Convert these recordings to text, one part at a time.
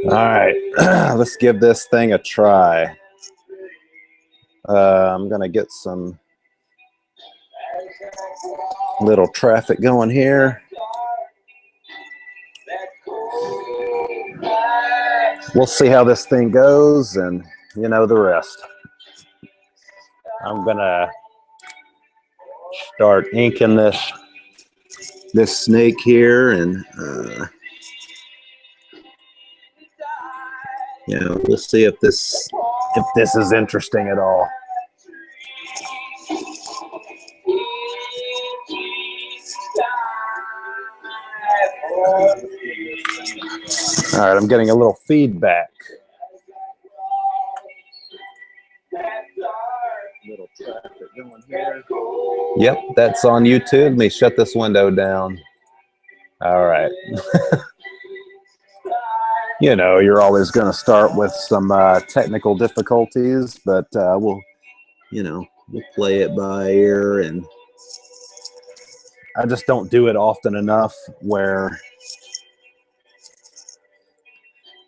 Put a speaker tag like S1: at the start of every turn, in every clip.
S1: All right, let's give this thing a try. I'm gonna get some little traffic going here. We'll see how this thing goes, and you know the rest. I'm gonna start inking this snake here, and you know, we'll see if this is interesting at all. All right, I'm getting a little feedback. Little traffic going here. Yep, that's on YouTube. Let me shut this window down. All right. You know, you're always going to start with some technical difficulties, but we'll play it by ear, and I just don't do it often enough where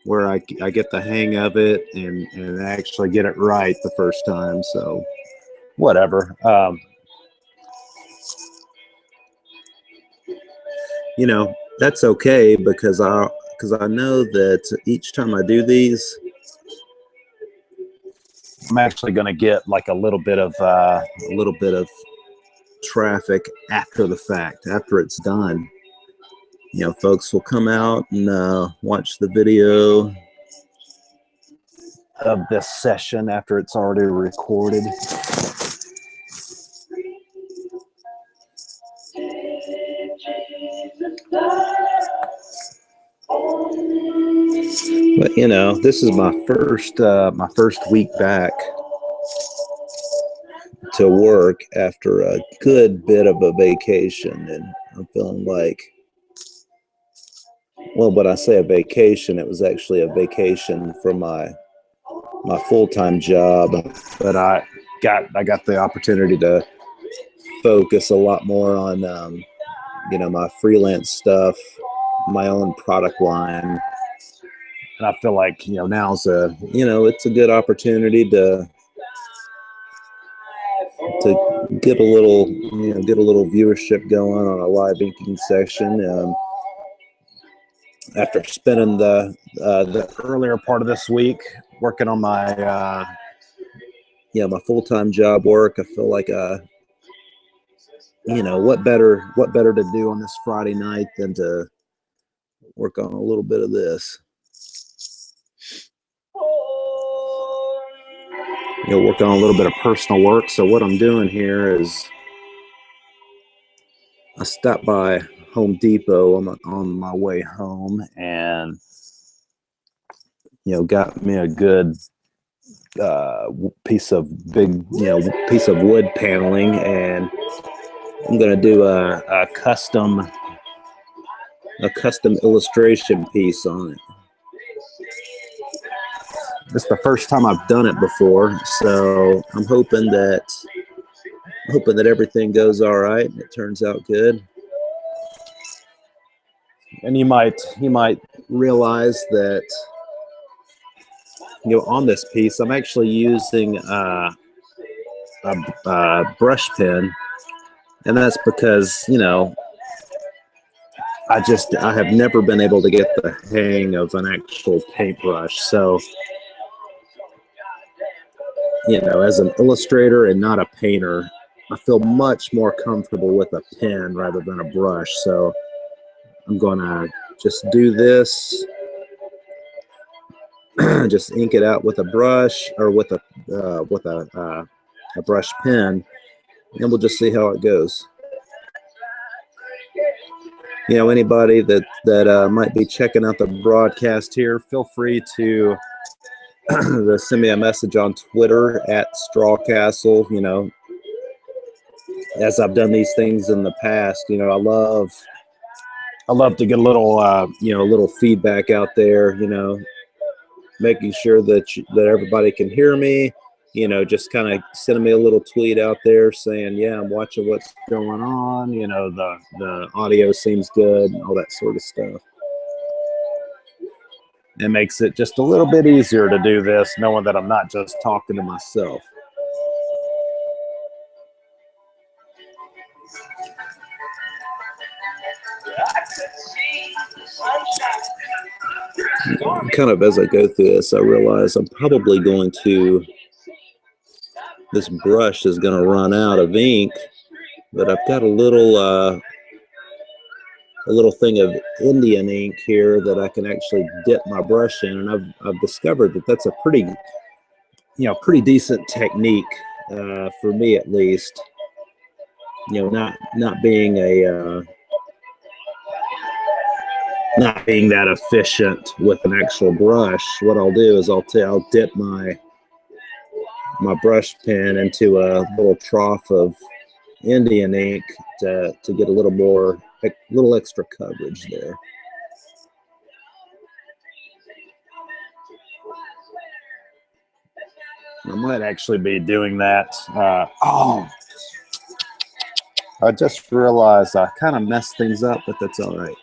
S1: I get the hang of it and actually get it right the first time. So whatever. You know, that's okay, because I know that each time I do these, I'm actually going to get like a little bit of traffic after the fact, after it's done. You know, folks will come out and watch the video of this session after it's already recorded. But you know, this is my first week back to work after a good bit of a vacation, and I'm feeling like, well, when I say a vacation, it was actually a vacation from my full-time job, but I got the opportunity to focus a lot more on you know, my freelance stuff, my own product line. And I feel like, you know, now's it's a good opportunity to get a little viewership going on a live inking session. After spending the earlier part of this week working on my my full-time job work, I feel like you know, what better to do on this Friday night than to work on a little bit of this. You know, work on a little bit of personal work. So what I'm doing here is I stopped by Home Depot on my way home, and you know, got me a good piece of wood paneling, and I'm gonna do a custom illustration piece on it. This is the first time I've done it before, so I'm hoping that everything goes all right and it turns out good. And you might realize that, you know, on this piece I'm actually using a brush pen, and that's because, you know, I have never been able to get the hang of an actual paintbrush. So, you know, as an illustrator and not a painter, I feel much more comfortable with a pen rather than a brush. So I'm gonna just do this, just ink it out with a brush, or with a brush pen, and we'll just see how it goes. You know, anybody that might be checking out the broadcast here, feel free to send me a message on Twitter at Strawcastle. You know, as I've done these things in the past, you know, I love to get a little little feedback out there. You know, making sure that everybody can hear me. You know, just kind of sending me a little tweet out there saying, yeah, I'm watching what's going on. You know, the audio seems good and all that sort of stuff. it makes it just a little bit easier to do this, knowing that I'm not just talking to myself. Kind of as I go through this, I realize I'm probably going to, this brush is going to run out of ink, but I've got a little thing of Indian ink here that I can actually dip my brush in, and I've discovered that that's a pretty decent technique for me, at least. Not being not being that efficient with an actual brush. What I'll do is I'll dip my brush pen into a little trough of Indian ink to get a little extra coverage there. I might actually be doing that. I just realized I kind of messed things up, but that's all right.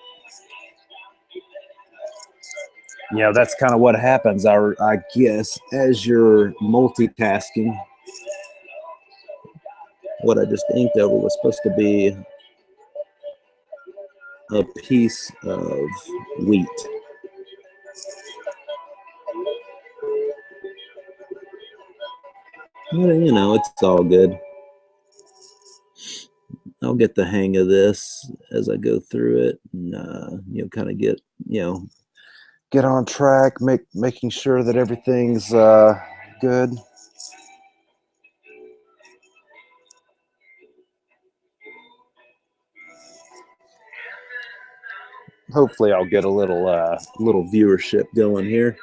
S1: That's kind of what happens, I guess, as you're multitasking. What I just inked over was supposed to be a piece of wheat. Well, it's all good. I'll get the hang of this as I go through it, and kind of get on track, making sure that everything's good. Hopefully, I'll get a little viewership going here.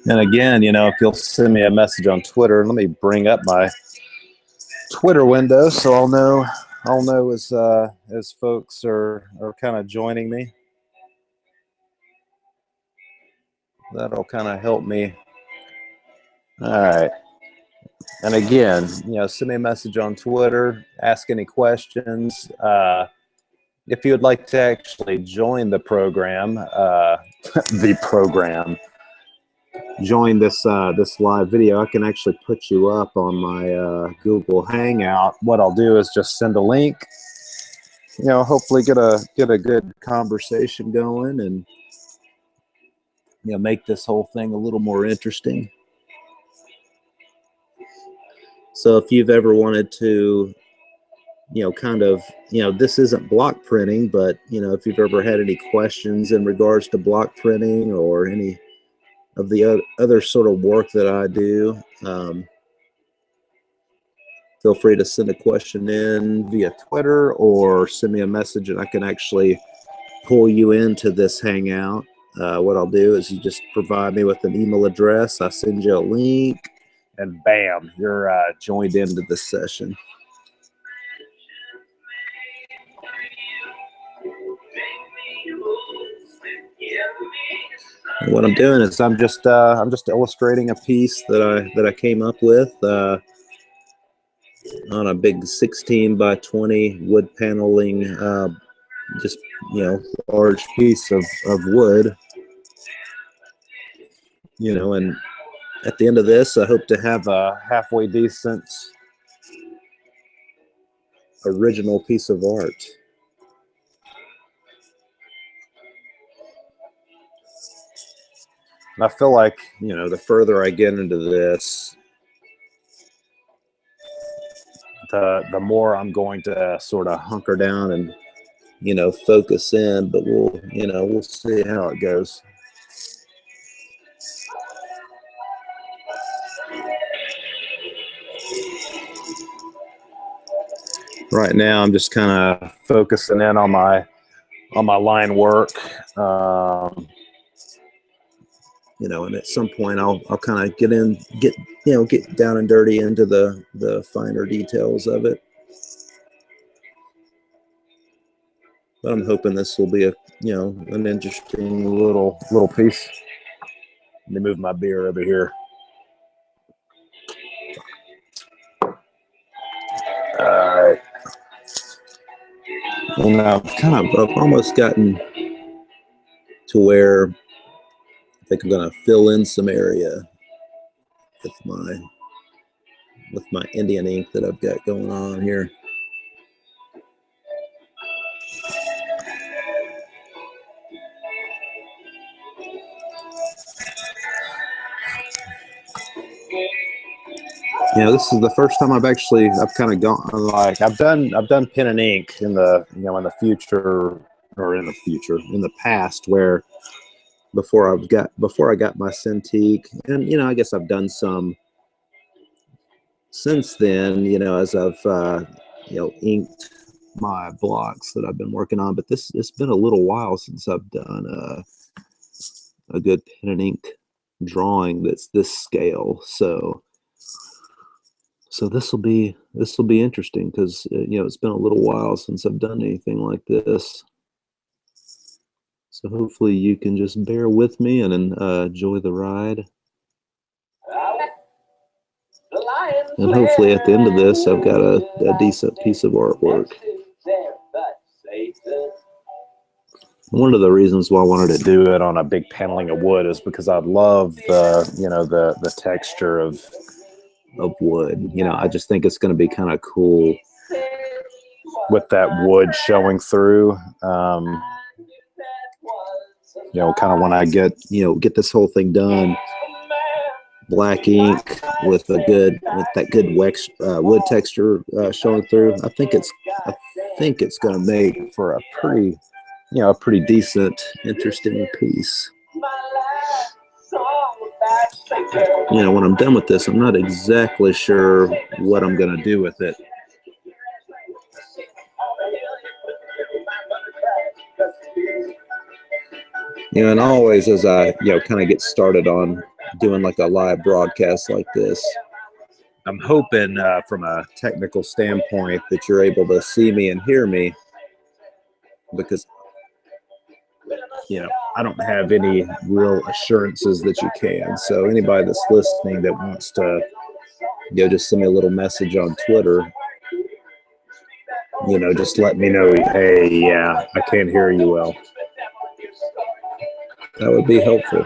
S1: And again, if you'll send me a message on Twitter, let me bring up my Twitter window so I'll know as folks are kind of joining me. That'll kind of help me. All right. And again, send me a message on Twitter, ask any questions. If you would like to actually join the program, join this live video, I can actually put you up on my Google Hangout. What I'll do is just send a link, hopefully get a good conversation going, and make this whole thing a little more interesting. So if you've ever wanted to this isn't block printing, but if you've ever had any questions in regards to block printing or any of the other sort of work that I do, feel free to send a question in via Twitter or send me a message, and I can actually pull you into this Hangout. What I'll do is you just provide me with an email address, I send you a link, and bam, you're joined into this session. And what I'm doing is I'm just illustrating a piece that I came up with on a big 16 by 20 wood paneling, just large piece of wood. And at the end of this, I hope to have a halfway decent original piece of art. And I feel like, the further I get into this, the more I'm going to sort of hunker down and, focus in, but we'll see how it goes. Right now, I'm just kind of focusing in on my line work. And at some point I'll kind of get down and dirty into the finer details of it. But I'm hoping this will be an interesting little piece. Let me move my beer over here. All right. And I've almost gotten to where I think I'm going to fill in some area with my Indian ink that I've got going on here. You know, this is the first time I've kind of gone like I've done pen and ink in the in the future or in the past where before I got my Cintiq, and I guess I've done some since then, as I've inked my blocks that I've been working on, but it's been a little while since I've done a good pen and ink drawing that's this scale. So this will be interesting because it's been a little while since I've done anything like this. So hopefully you can just bear with me and enjoy the ride. And hopefully at the end of this, I've got a decent piece of artwork. One of the reasons why I wanted to do it on a big paneling of wood is because I love the texture of wood. I just think it's going to be kind of cool with that wood showing through. Kind of when I get this whole thing done, black ink with that good wood texture showing through. I think it's going to make for a pretty decent, interesting piece. When I'm done with this, I'm not exactly sure what I'm going to do with it. And always as I, kind of get started on doing like a live broadcast like this, I'm hoping from a technical standpoint that you're able to see me and hear me, because I don't have any real assurances that you can. So anybody that's listening that wants to, just send me a little message on Twitter, just let me know, hey, yeah, I can't hear you well. That would be helpful.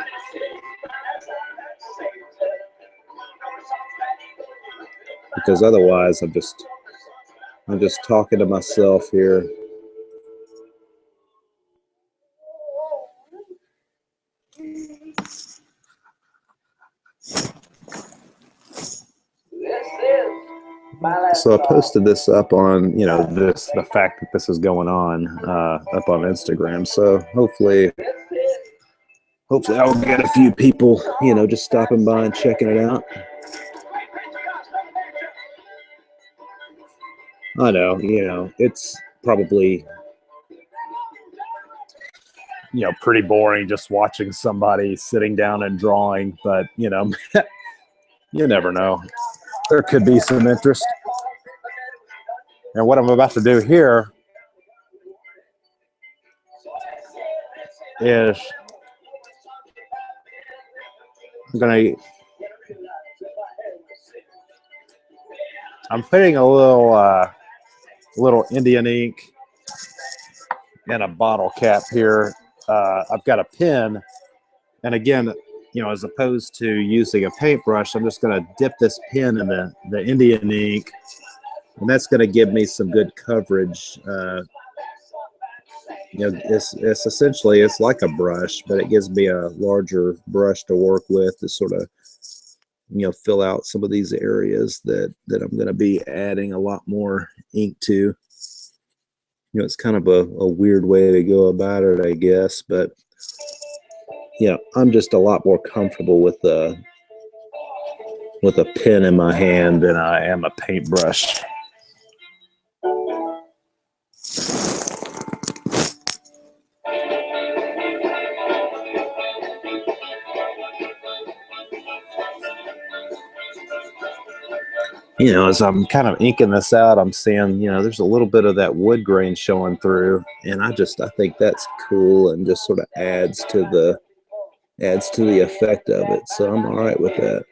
S1: Because otherwise I'm just talking to myself here. So I posted this up on, the fact that this is going on up on Instagram. So hopefully I'll get a few people, just stopping by and checking it out. I know, it's probably, pretty boring just watching somebody sitting down and drawing, but, you never know. There could be some interest. And what I'm about to do here is I'm putting a little Indian ink in a bottle cap here. I've got a pen, and again, as opposed to using a paintbrush, I'm just going to dip this pen in the Indian ink, and that's going to give me some good coverage. It's essentially, it's like a brush, but it gives me a larger brush to work with to sort of, fill out some of these areas that I'm going to be adding a lot more ink to. It's kind of a weird way to go about it, I guess, but I'm just a lot more comfortable with a pen in my hand than I am a paintbrush. As I'm kind of inking this out, I'm seeing, there's a little bit of that wood grain showing through, and I think that's cool and just sort of adds to adds to the effect of it. So I'm all right with that.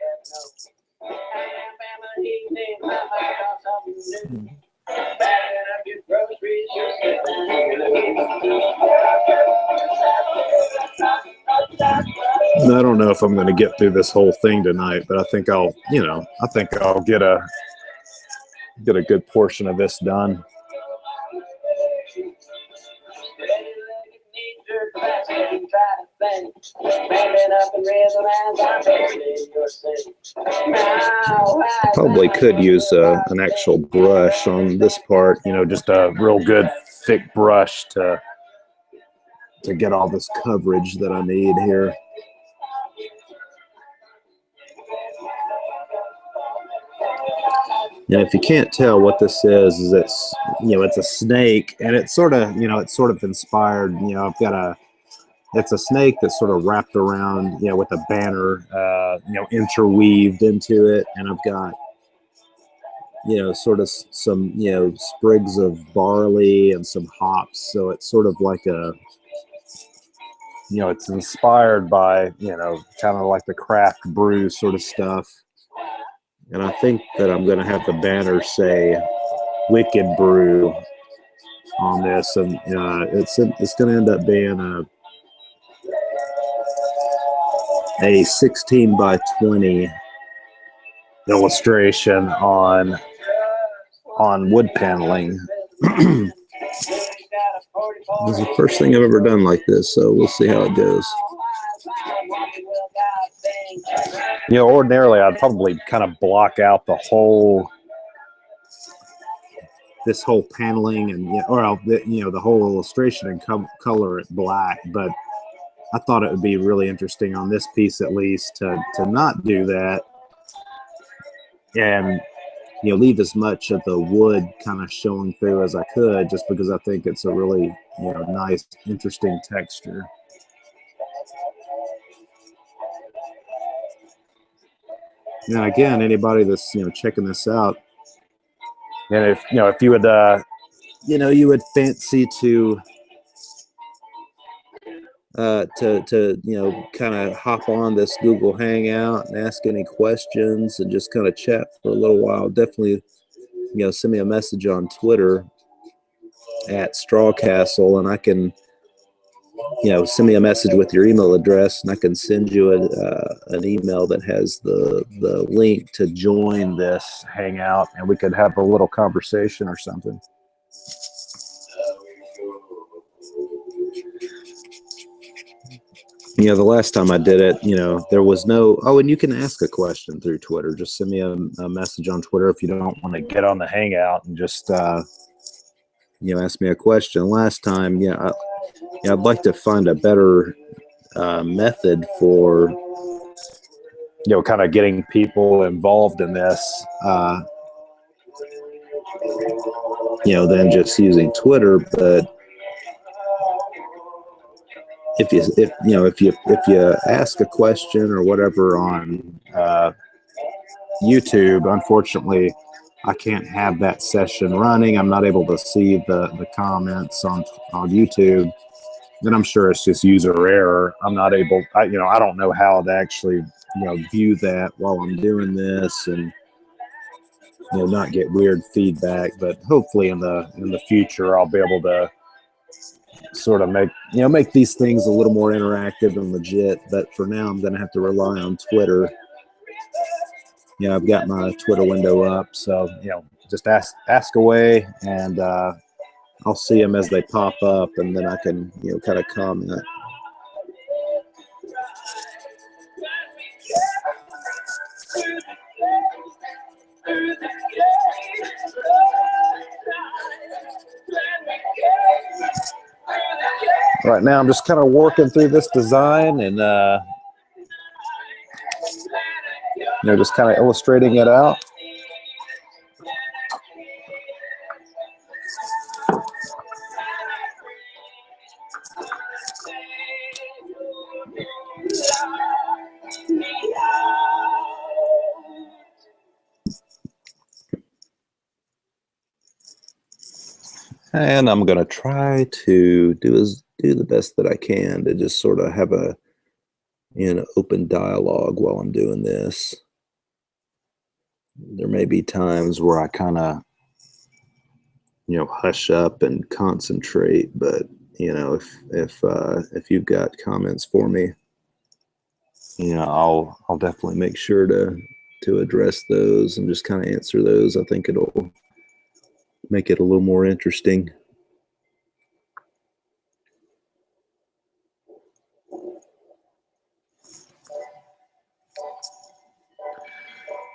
S1: I don't know if I'm going to get through this whole thing tonight, but I think I'll get a good portion of this done. I probably could use an actual brush on this part, just a real good thick brush to get all this coverage that I need here. And if you can't tell what this is it's a snake, and it's sort of inspired. It's a snake that's sort of wrapped around, with a banner, interweaved into it, and I've got, sort of some, sprigs of barley and some hops. So it's sort of like a, it's inspired by, kind of like the craft brew sort of stuff. And I think that I'm going to have the banner say Wicked Brew on this. And it's going to end up being a 16 by 20 illustration on wood paneling. This is the first thing I've ever done like this, so we'll see how it goes. Ordinarily I'd probably kind of block out this whole paneling and the whole illustration and color it black, but I thought it would be really interesting on this piece at least to not do that and leave as much of the wood kind of showing through as I could, just because I think it's a really nice, interesting texture. Now again, anybody that's checking this out, and if you would you would fancy to kind of hop on this Google Hangout and ask any questions and just kind of chat for a little while, definitely send me a message on Twitter at Strawcastle, and I can send me a message with your email address, and I can send you an email that has the link to join this Hangout, and we could have a little conversation or something. The last time I did it, there was no, and you can ask a question through Twitter. Just send me a message on Twitter if you don't want to get on the Hangout and just, ask me a question. Last time, I'd like to find a better method for, kind of getting people involved in this, than just using Twitter. But if you ask a question or whatever on YouTube, unfortunately, I can't have that session running. I'm not able to see the comments on YouTube. And I'm sure it's just user error. I'm not able, I don't know how to actually, view that while I'm doing this and, not get weird feedback. But hopefully in the future, I'll be able to sort of make these things a little more interactive and legit. But for now, I'm going to have to rely on Twitter. I've got my Twitter window up, so just ask away, and I'll see them as they pop up, and then I can kind of comment. Right now, I'm just kind of working through this design and just kind of illustrating it out. And I'm going to try to do the best that I can to just sort of have a in open dialogue while I'm doing this. There may be times where I kind of, hush up and concentrate, but if you've got comments for me, I'll definitely make sure to address those and just kind of answer those. I think it'll make it a little more interesting.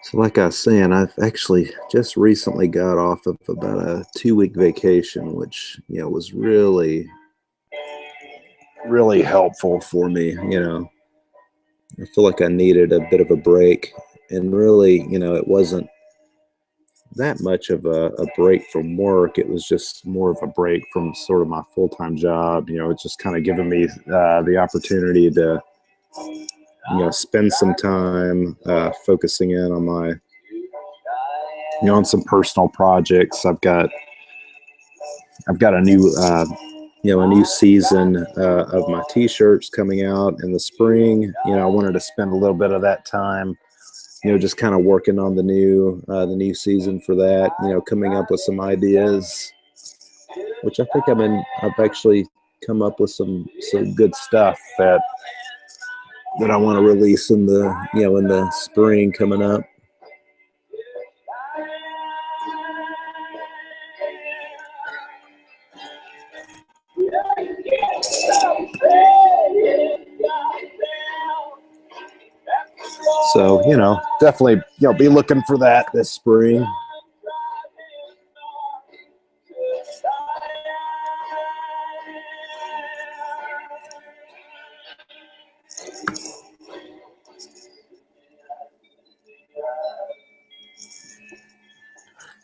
S1: So like I was saying, I've actually just recently got off of about a 2-week vacation, which, was really, really helpful for me. I feel like I needed a bit of a break, and really, it wasn't that much of a break from work. It was just more of a break from sort of my full-time job. It's just kind of giving me the opportunity to, spend some time focusing in on my, on some personal projects. I've got a new, a new season of my t-shirts coming out in the spring. I wanted to spend a little bit of that time, just kind of working on the new season for that, coming up with some ideas, which I think I've actually come up with some good stuff that I want to release in the spring coming up. So, definitely, be looking for that this spring.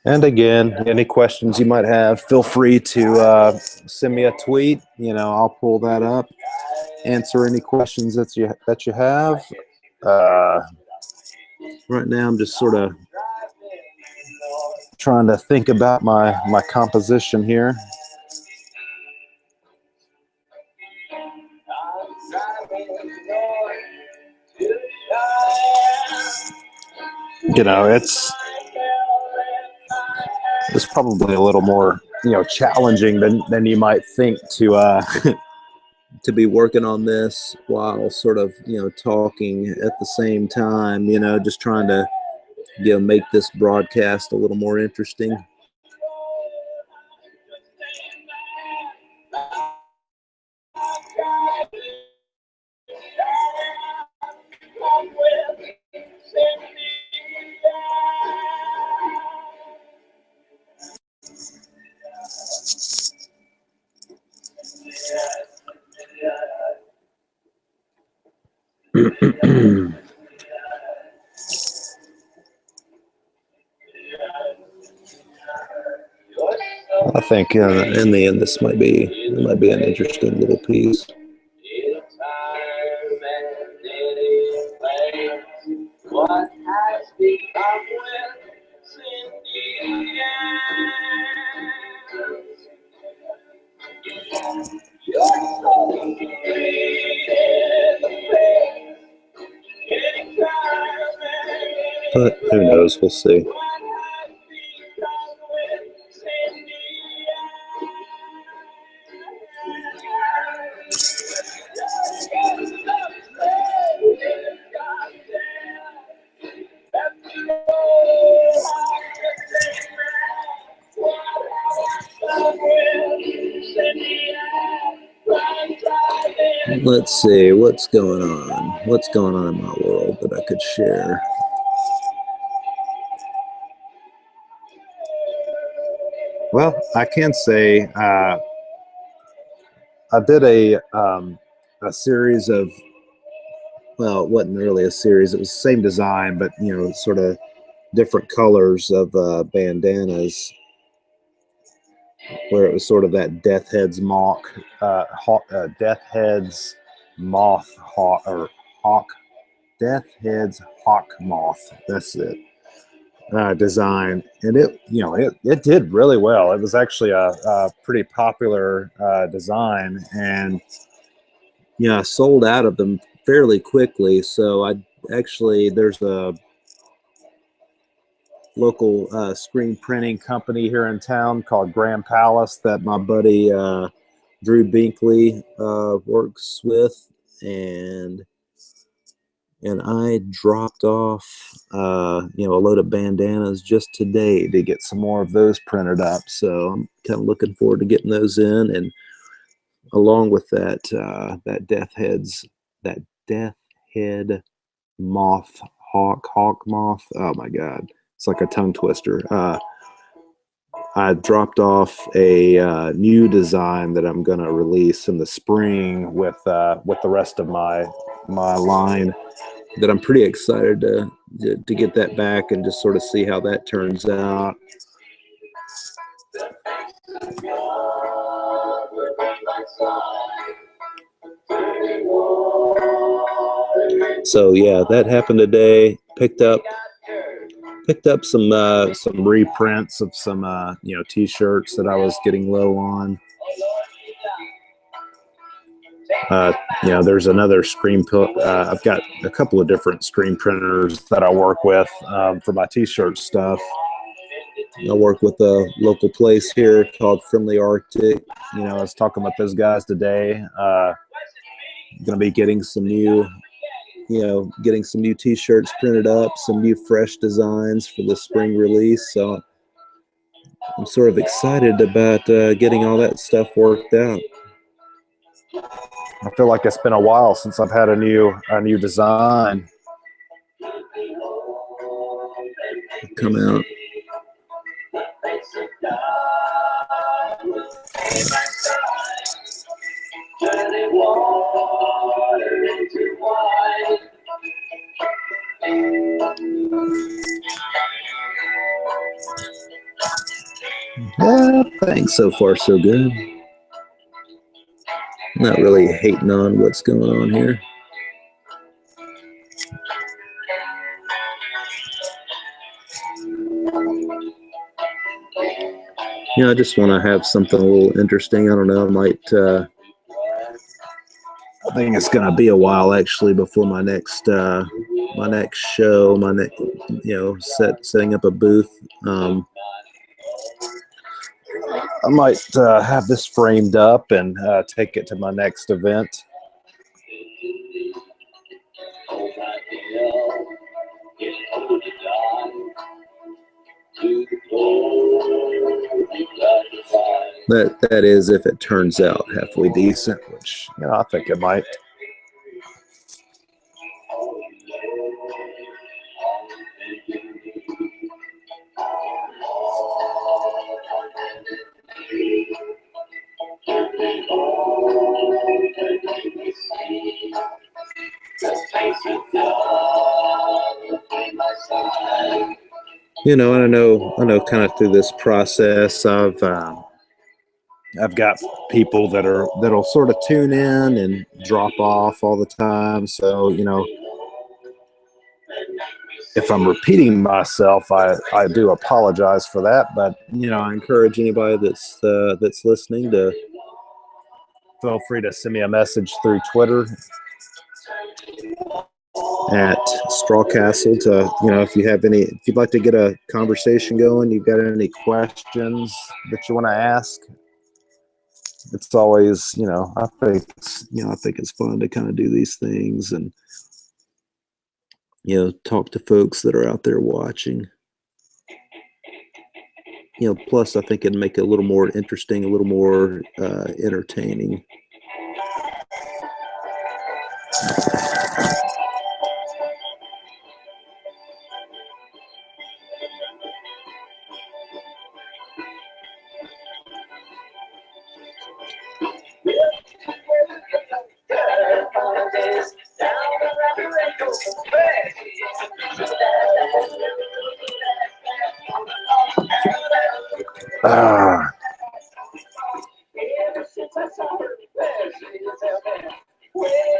S1: And again, any questions you might have, feel free to send me a tweet. I'll pull that up, answer any questions that you have. Right now, I'm just sort of trying to think about my composition here. It's probably a little more challenging than you might think to to be working on this while sort of talking at the same time, just trying to make this broadcast a little more interesting. I think in the end, this might be an interesting little piece. But who knows? We'll see. Let's see what's going on. What's going on in my world that I could share? Well, I can say I did a series of, well, it wasn't really a series. It was the same design, but sort of different colors of bandanas, where it was sort of that Death Head's moth, Death Head's hawk moth. That's it. Design, and it did really well. It was actually a pretty popular design, and I sold out of them fairly quickly. So there's a local screen printing company here in town called Grand Palace that my buddy Drew Binkley works with, and I dropped off a load of bandanas just today to get some more of those printed up. So I'm kind of looking forward to getting those in, and along with that death head moth hawk moth. Oh my God, it's like a tongue twister. I dropped off a new design that I'm gonna release in the spring with the rest of my line. That I'm pretty excited to get that back and just sort of see how that turns out. So yeah, that happened today. Picked up some reprints of some t-shirts that I was getting low on. There's another I've got a couple of different screen printers that I work with for my t-shirt stuff. I work with a local place here called Friendly Arctic. I was talking about those guys today. Going to be getting some new t-shirts printed up, some new fresh designs for the spring release. So I'm sort of excited about getting all that stuff worked out. I feel like it's been a while since I've had a new design come out. Yeah, thanks. So far, so good. Not really hating on what's going on here. I just want to have something a little interesting. I don't know. I think it's going to be a while actually before my next show, setting up a booth. I might have this framed up and take it to my next event. That is if it turns out halfway decent, which I think it might. And I know kind of through this process I've got people that'll sort of tune in and drop off all the time. So, if I'm repeating myself, I do apologize for that. But, I encourage anybody that's listening to feel free to send me a message through Twitter at Strawcastle if you'd like to get a conversation going, you've got any questions that you want to ask. It's always, I think it's fun to kind of do these things and, talk to folks that are out there watching. Plus I think it'd make it a little more interesting, a little more entertaining.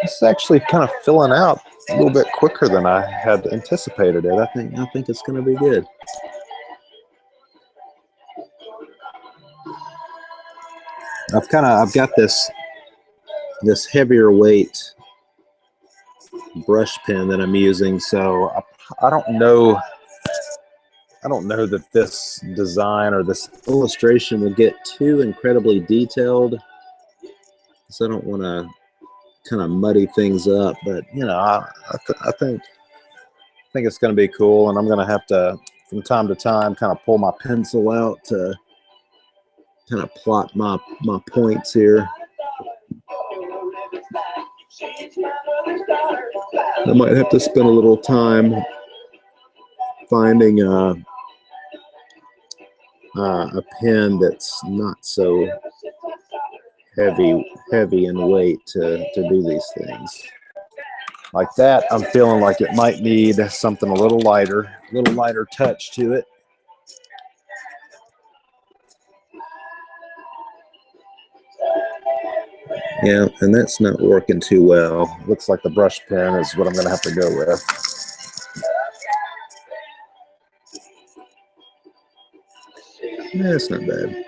S1: It's actually kind of filling out a little bit quicker than I had anticipated it. I think it's going to be good. I've got this heavier weight brush pen that I'm using, so I don't know. I don't know that this design or this illustration will get too incredibly detailed, so I don't want to kind of muddy things up. But you know, I think it's going to be cool, and I'm going to have to, from time to time, kind of pull my pencil out to kind of plot my points here. I might have to spend a little time finding a pen that's not so heavy in weight to do these things. Like that, I'm feeling like it might need something a little lighter touch to it. Yeah, and that's not working too well. Looks like the brush pen is what I'm going to have to go with. Yeah, it's not bad.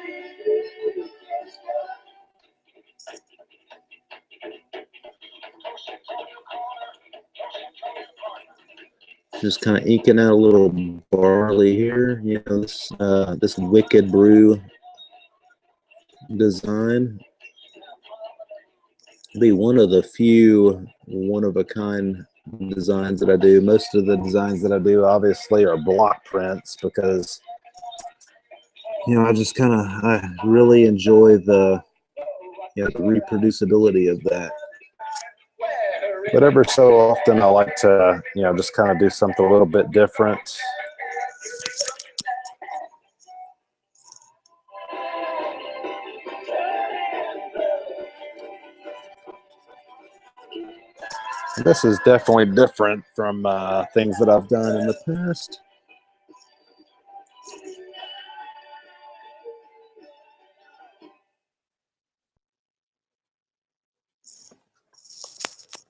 S1: Just kind of inking out a little barley here. You know, this Wicked Brew design. Be one of the few one-of-a-kind designs that I do. Most of the designs that I do obviously are block prints because, you know, I really enjoy the, you know, the reproducibility of that. But ever so often I like to, you know, just kind of do something a little bit different. This is definitely different from things that I've done in the past.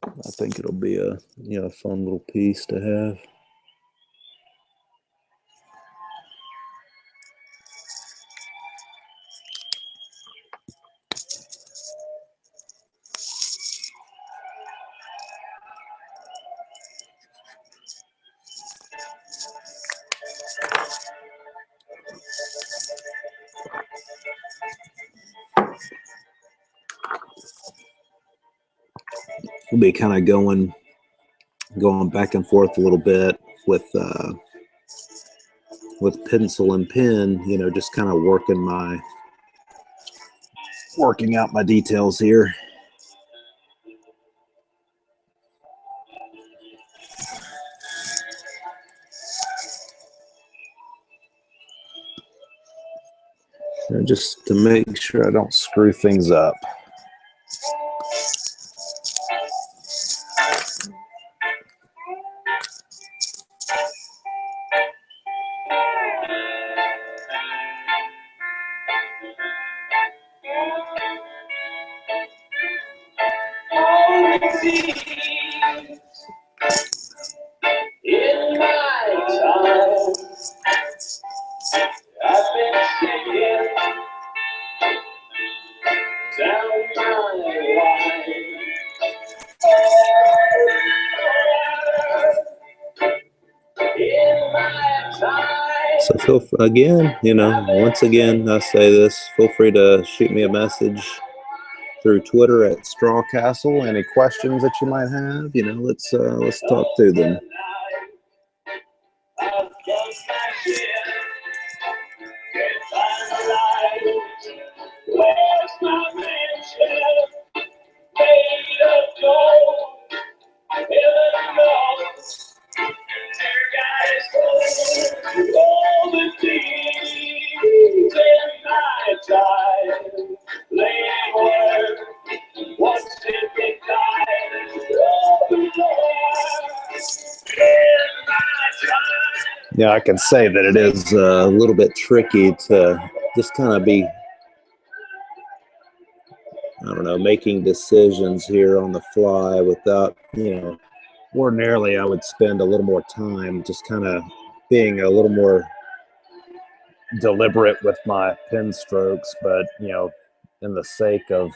S1: I think it'll be a, you know, fun little piece to have. We'll be kind of going back and forth a little bit with pencil and pen, you know, just kind of working out my details here. And just to make sure I don't screw things up. So again, you know, once again, I say this, feel free to shoot me a message through Twitter at Straw Castle. Any questions that you might have, you know, let's talk through them. Yeah, I can say that it is a little bit tricky to just kind of be, I don't know, making decisions here on the fly without, you know, ordinarily I would spend a little more time just kind of being a little more deliberate with my pen strokes, but, you know, in the sake of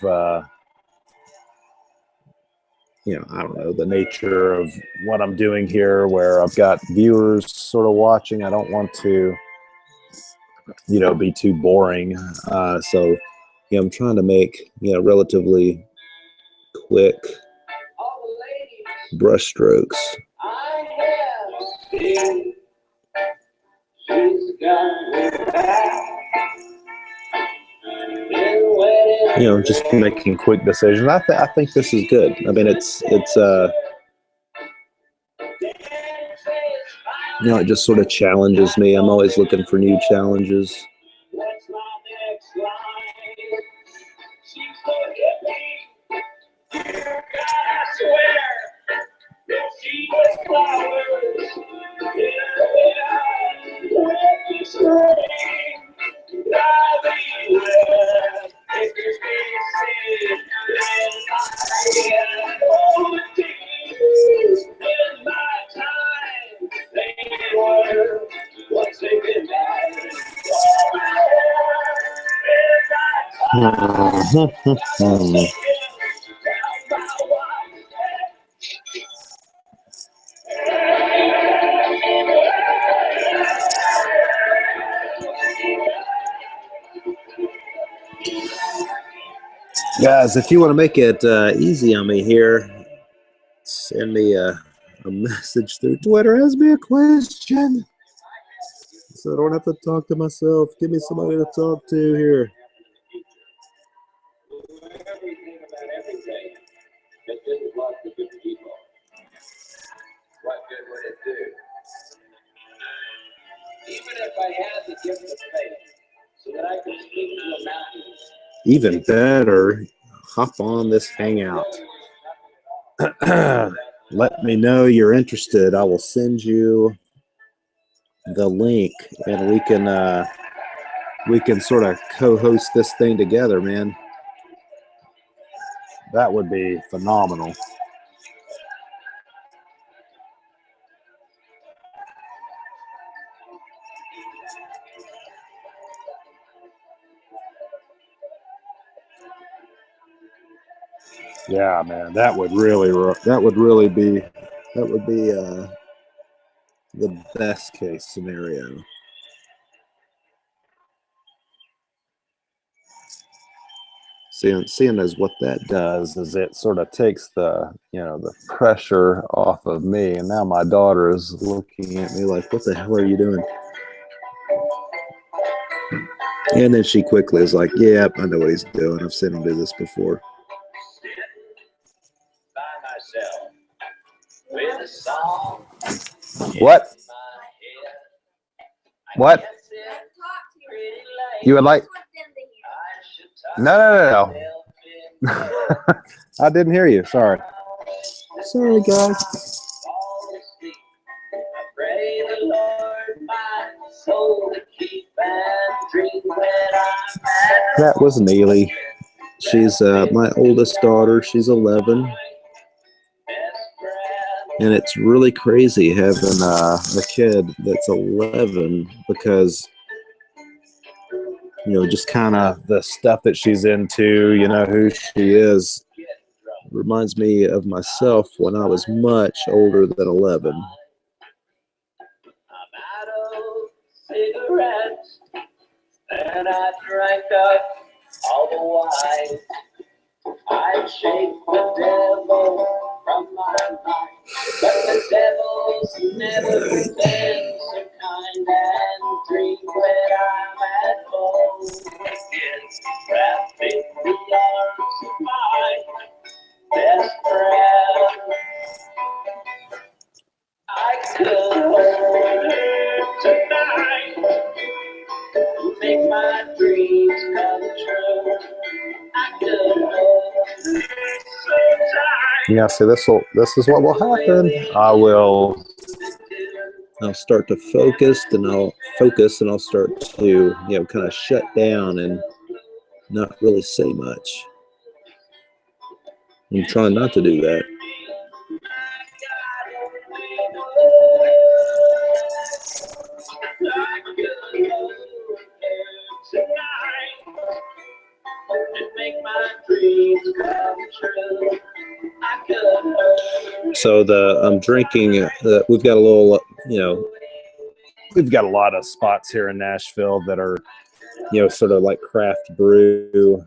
S1: I don't know, the nature of what I'm doing here, where I've got viewers sort of watching. I don't want to, be too boring. So, I'm trying to make, relatively quick brush strokes. Just making quick decisions. I think this is good. I mean, it just sort of challenges me. I'm always looking for new challenges. Guys, if you want to make it easy on me here, send me a message through Twitter. Ask me a question, so I don't have to talk to myself. Give me somebody to talk to here. What good would it do? Even if I had the gift of faith, so that I could speak to a mountain. Even better, hop on this hangout. Let me know you're interested. I will send you the link, and we can sort of co-host this thing together, man. That would be phenomenal. Yeah, man, that would be the best case scenario. Seeing as what that does is it sort of takes the the pressure off of me, and now my daughter is looking at me like, what the hell are you doing? And then she quickly is like, yeah, I know what he's doing. I've seen him do this before. What? What? You would like? No. I didn't hear you. Sorry. Sorry, guys. That was Neely. She's my oldest daughter. She's 11. And it's really crazy having a kid that's 11 because, just kind of the stuff that she's into, who she is, reminds me of myself when I was much older than 11. And I drank up all the wine. I shake the devil from my mind. But the devil's never been so kind and drink when I'm at home. It's wrapped in the arms of my best friend. I could hold her tonight. Make my dreams come true. I could hold her so tight. Yeah, see, this is what will happen. I'll start to focus, and I'll start to kind of shut down and not really say much. I'm trying not to do that. And make my dreams come true. I could So I'm drinking. We've got a little, we've got a lot of spots here in Nashville that are, sort of like craft brew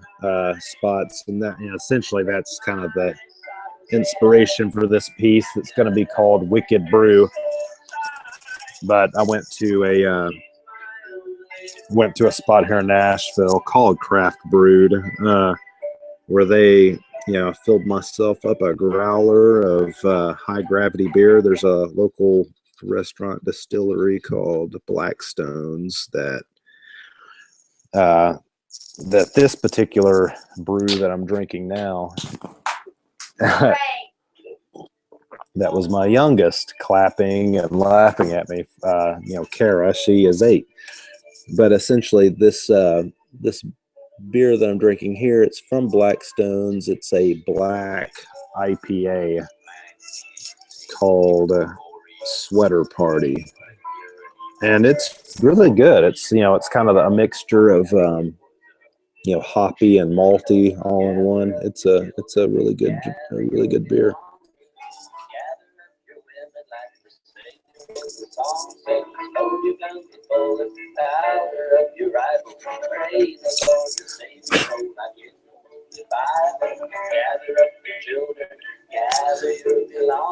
S1: spots, and that, essentially that's kind of the inspiration for this piece. That's going to be called Wicked Brew. But I went to a spot here in Nashville called Craft Brewed, where they, filled myself up a growler of high gravity beer. There's a local restaurant distillery called Blackstone's that this particular brew that I'm drinking now, that was my youngest clapping and laughing at me. Kara, she is 8. But essentially, this beer that I'm drinking here, it's from Blackstone's. It's a black IPA called Sweater Party, and it's really good. It's it's kind of a mixture of hoppy and malty all in one. It's a really good beer.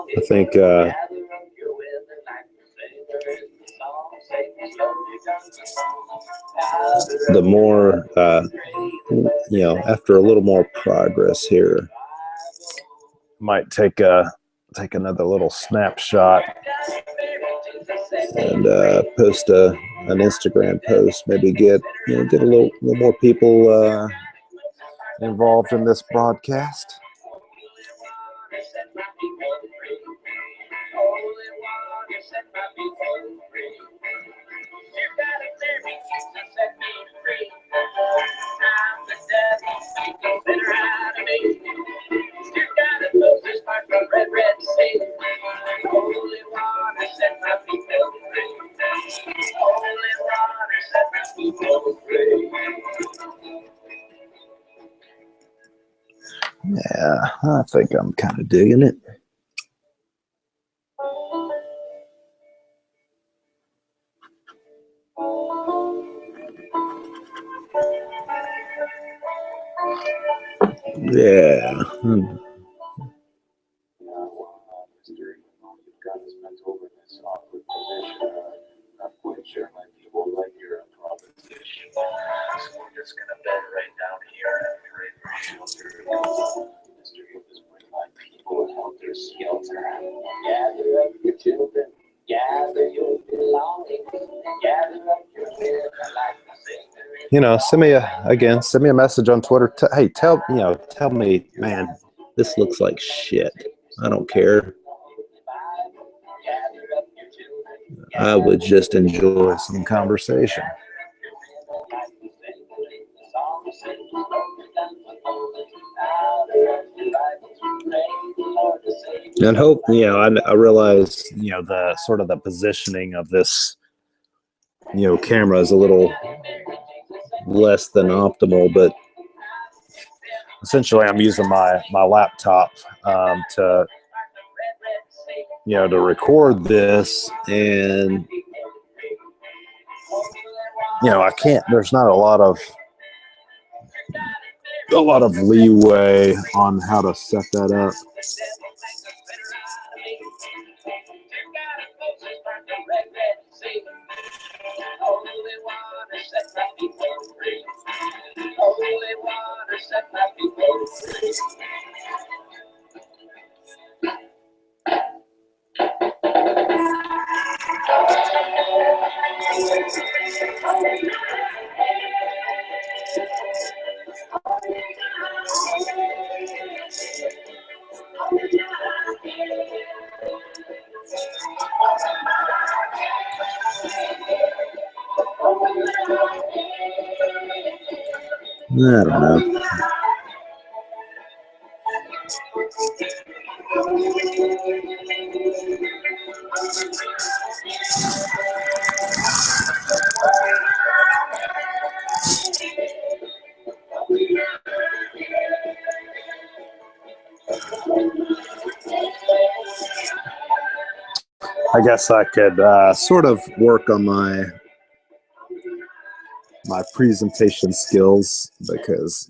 S1: I think the more after a little more progress here, might take another little snapshot and post an Instagram post. Maybe get a little more people involved in this broadcast. Yeah, I think I'm kind of digging it. Yeah. Send me a message on Twitter. Hey, tell me, man, this looks like shit. I don't care. I would just enjoy some conversation. And hope, I realize, the sort of the positioning of this, camera is a little less than optimal, but essentially I'm using my laptop to record this, and I can't, there's not a lot of leeway on how to set that up. I don't know. I guess I could sort of work on my presentation skills, because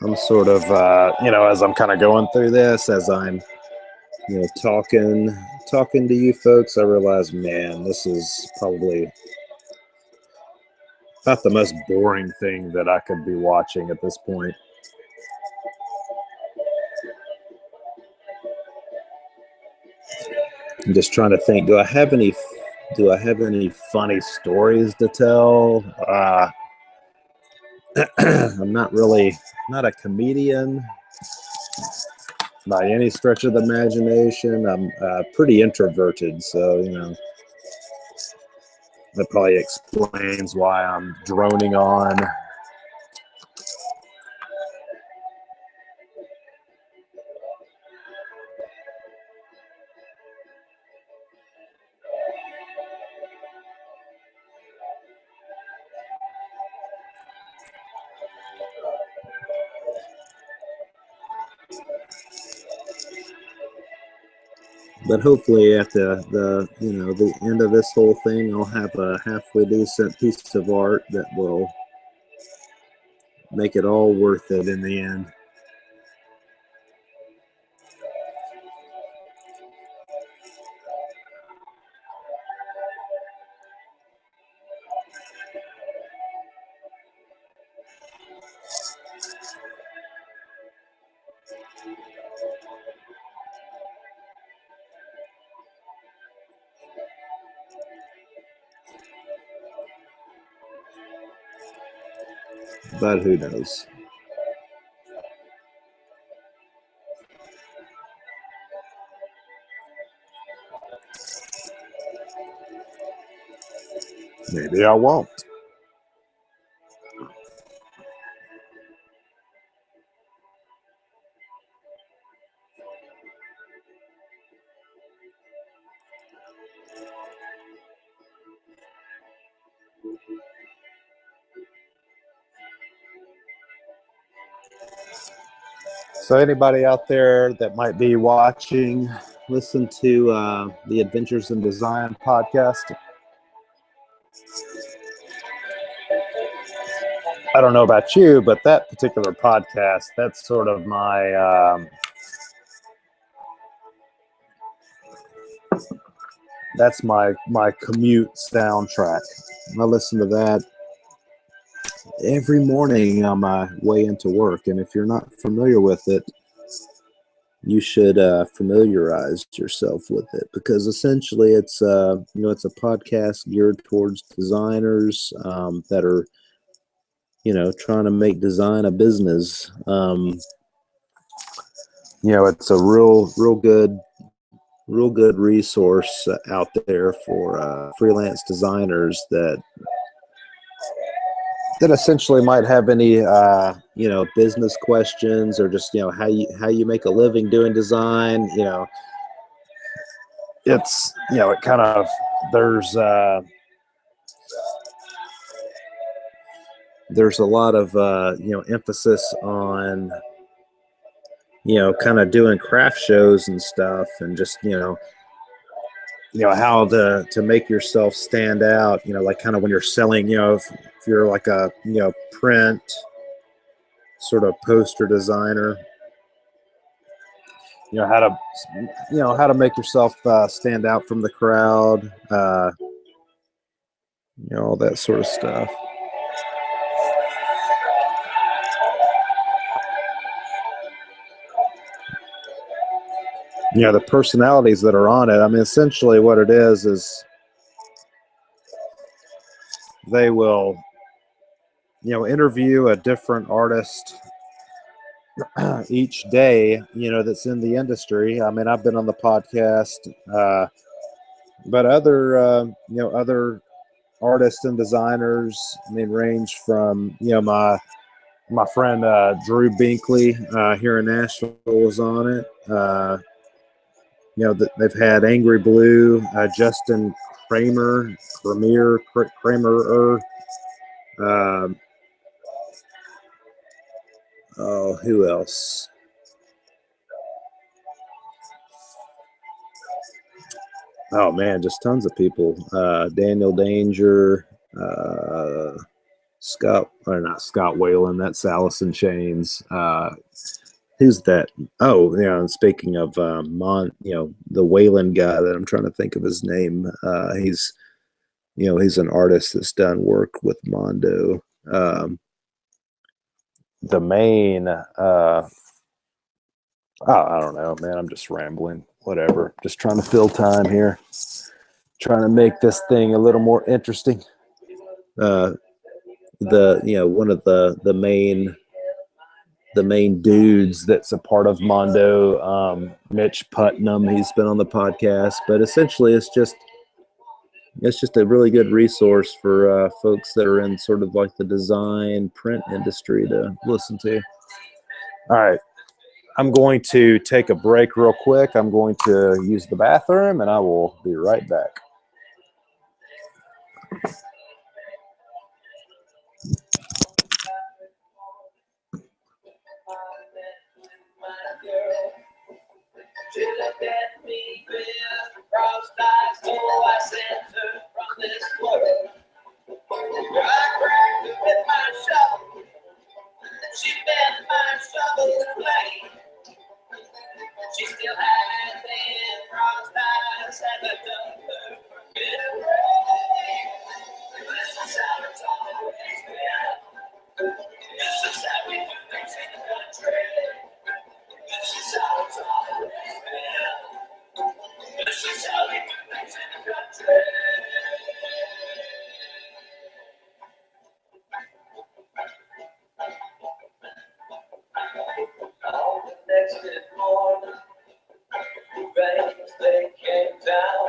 S1: I'm sort of as I'm kind of going through this, as I'm talking to you folks, I realize, man, this is probably about the most boring thing that I could be watching at this point. I'm just trying to think, do I have any funny stories to tell? I'm not a comedian by any stretch of the imagination. I'm pretty introverted, so that probably explains why I'm droning on. But hopefully at the end of this whole thing, I'll have a halfway decent piece of art that will make it all worth it in the end. But who knows? Maybe I won't. So anybody out there that might be watching, listen to the Adventures in Design podcast. I don't know about you, but that particular podcast, that's sort of my that's my commute soundtrack. I listen to that every morning on my way into work. And if you're not familiar with it, you should familiarize yourself with it, because essentially it's it's a podcast geared towards designers that are trying to make design a business. It's a real good resource out there for freelance designers that essentially might have any business questions, or just how you make a living doing design. It's it kind of there's a lot of emphasis on kind of doing craft shows and stuff, and just how to make yourself stand out, like kind of when you're selling, if you're like a print sort of poster designer, how to make yourself stand out from the crowd, all that sort of stuff. The personalities that are on it, I mean, essentially what it is they will interview a different artist each day, that's in the industry. I mean, I've been on the podcast, but other other artists and designers, I mean, range from my friend Drew Binkley here in Nashville was on it. They've had Angry Blue, Justin Kramer, who else? Oh man, just tons of people. Daniel Danger, Scott, or not Scott Whalen. That's Allison Chains. Who's that? Oh, yeah. And speaking of the Whalen guy that I'm trying to think of his name. He's an artist that's done work with Mondo. The main, I don't know, man. I'm just rambling. Whatever. Just trying to fill time here. Trying to make this thing a little more interesting. One of the main dudes that's a part of Mondo, Mitch Putnam. He's been on the podcast, but essentially it's just a really good resource for folks that are in sort of like the design print industry to listen to. All right. I'm going to take a break real quick. I'm going to use the bathroom, and I will be right back. She looked at me with crossed eyes, so I sent her from this world. I cracked her with my shovel. She bent my shovel's blade. She still had them crossed eyes and I done her forbidden way. This is how it's always been. This is how we do things in the country. This is how it's always been. This is how we do things in the country. On the next morning, rains they came down,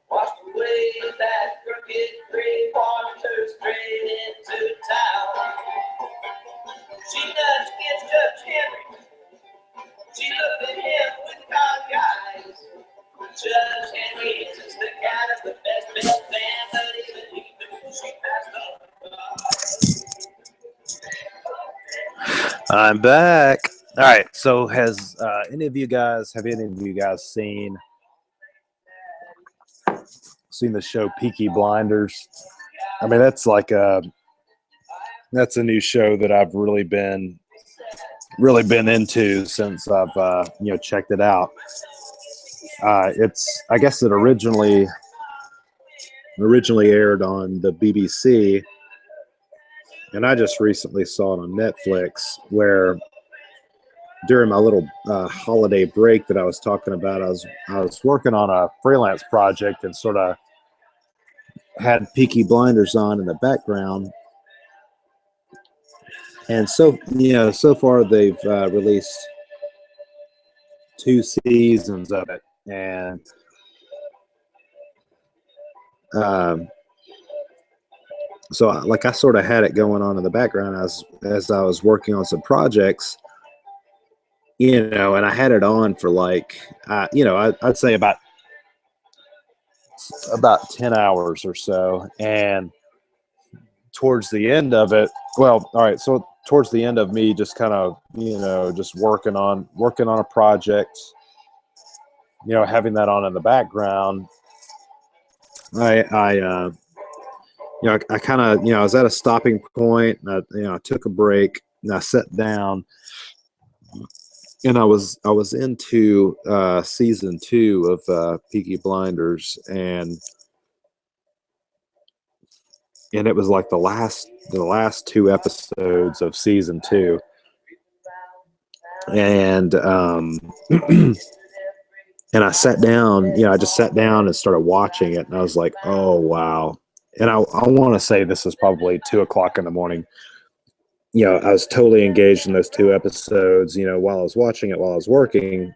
S1: washed away that crooked green, washed her straight into town. She nudged against Judge Henry. She looked at him with cocked eyes. Judge Henry is the guy that's the best man, but even he knew she passed on. I'm back. All right. So, have any of you guys seen the show Peaky Blinders? I mean, that's a new show that I've really been into since I've checked it out. I guess it originally aired on the BBC, and I just recently saw it on Netflix, where during my little holiday break that I was talking about, I was working on a freelance project and sort of had Peaky Blinders on in the background. And so far they've released 2 seasons of it, and so I sort of had it going on in the background as I was working on some projects, and I had it on for I'd say about 10 hours or so. And towards the end of it, so towards the end of me just kind of, just working on a project, having that on in the background, I kind of, I was at a stopping point, and I took a break and I sat down, and I was into season 2 of Peaky Blinders, and it was like the last 2 episodes of season 2, and and I sat down, I just sat down and started watching it, and I was like, oh wow. And I want to say this is probably 2:00 in the morning. I was totally engaged in those 2 episodes. While I was watching it, while I was working,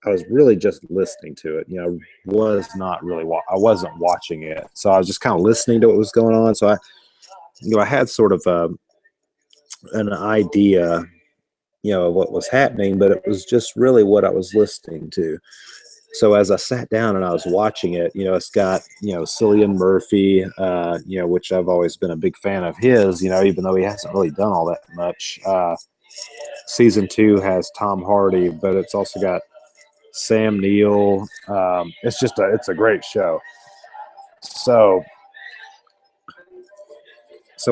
S1: I was really just listening to it. I wasn't watching it, so I was just kind of listening to what was going on. So I had sort of an idea, of what was happening, but it was just really what I was listening to. So as I sat down and I was watching it, it's got, Cillian Murphy, which I've always been a big fan of his, even though he hasn't really done all that much. Season 2 has Tom Hardy, but it's also got Sam Neill. It's a great show. So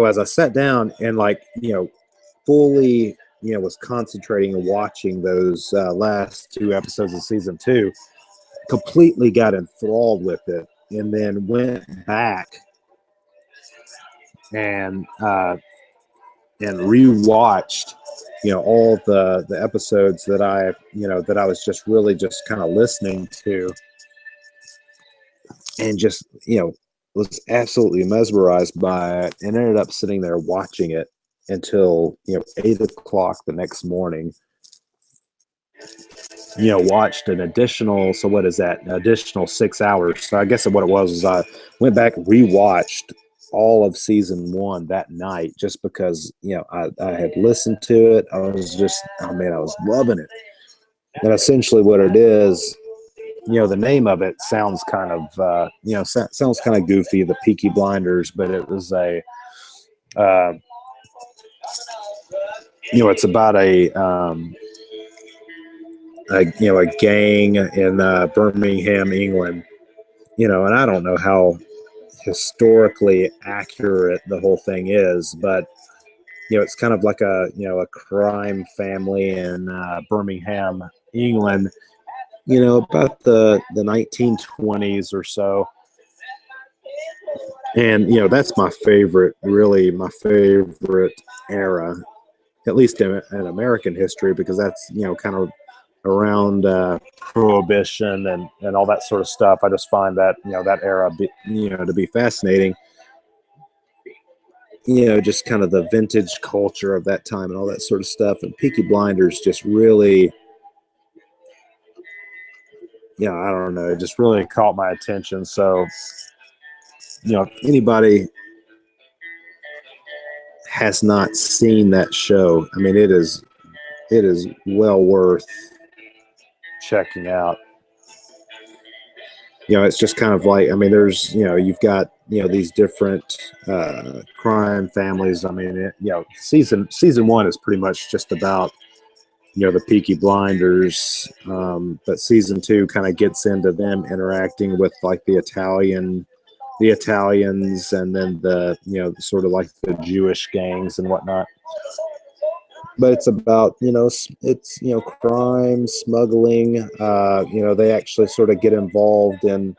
S1: as I sat down and fully, was concentrating and watching those last 2 episodes of season 2, completely got enthralled with it, and then went back and rewatched, all the episodes that I was just really just kind of listening to, and just, was absolutely mesmerized by it, and ended up sitting there watching it until 8 o'clock the next morning. Watched an additional, so what is that? An additional 6 hours. So I guess what it was is I went back, rewatched all of season 1 that night, just because I had listened to it. I was just, oh man, I was loving it. And essentially what it is, the name of it sounds kind of sounds kind of goofy, the Peaky Blinders, but it was it's about a gang in Birmingham, England, and I don't know how historically accurate the whole thing is, but it's kind of like a crime family in Birmingham, England, about the 1920s or so. And that's my favorite era, at least in American history, because that's kind of around Prohibition and all that sort of stuff. I just find that that era to be fascinating. Just kind of the vintage culture of that time and all that sort of stuff. And Peaky Blinders just really, I don't know, it just really caught my attention. So, if anybody has not seen that show, I mean, it is well worth checking out. It's just kind of like, I mean, there's, you've got, these different crime families. I mean, season 1 is pretty much just about, the Peaky Blinders. But season 2 kind of gets into them interacting with like the Italians, and then the, sort of like the Jewish gangs and whatnot. But it's about, it's, crime, smuggling. They actually sort of get involved in,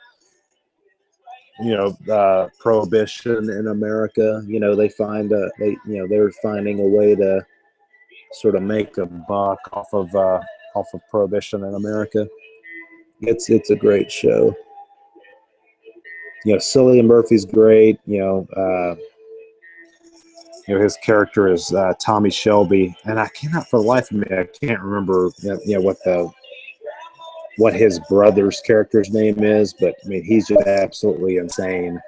S1: prohibition in America. They find they're finding a way to sort of make a buck off of prohibition in America. It's a great show. Cillian Murphy's great. His character is Tommy Shelby, and I cannot for the life of me, I can't remember what his brother's character's name is, but I mean, he's just absolutely insane.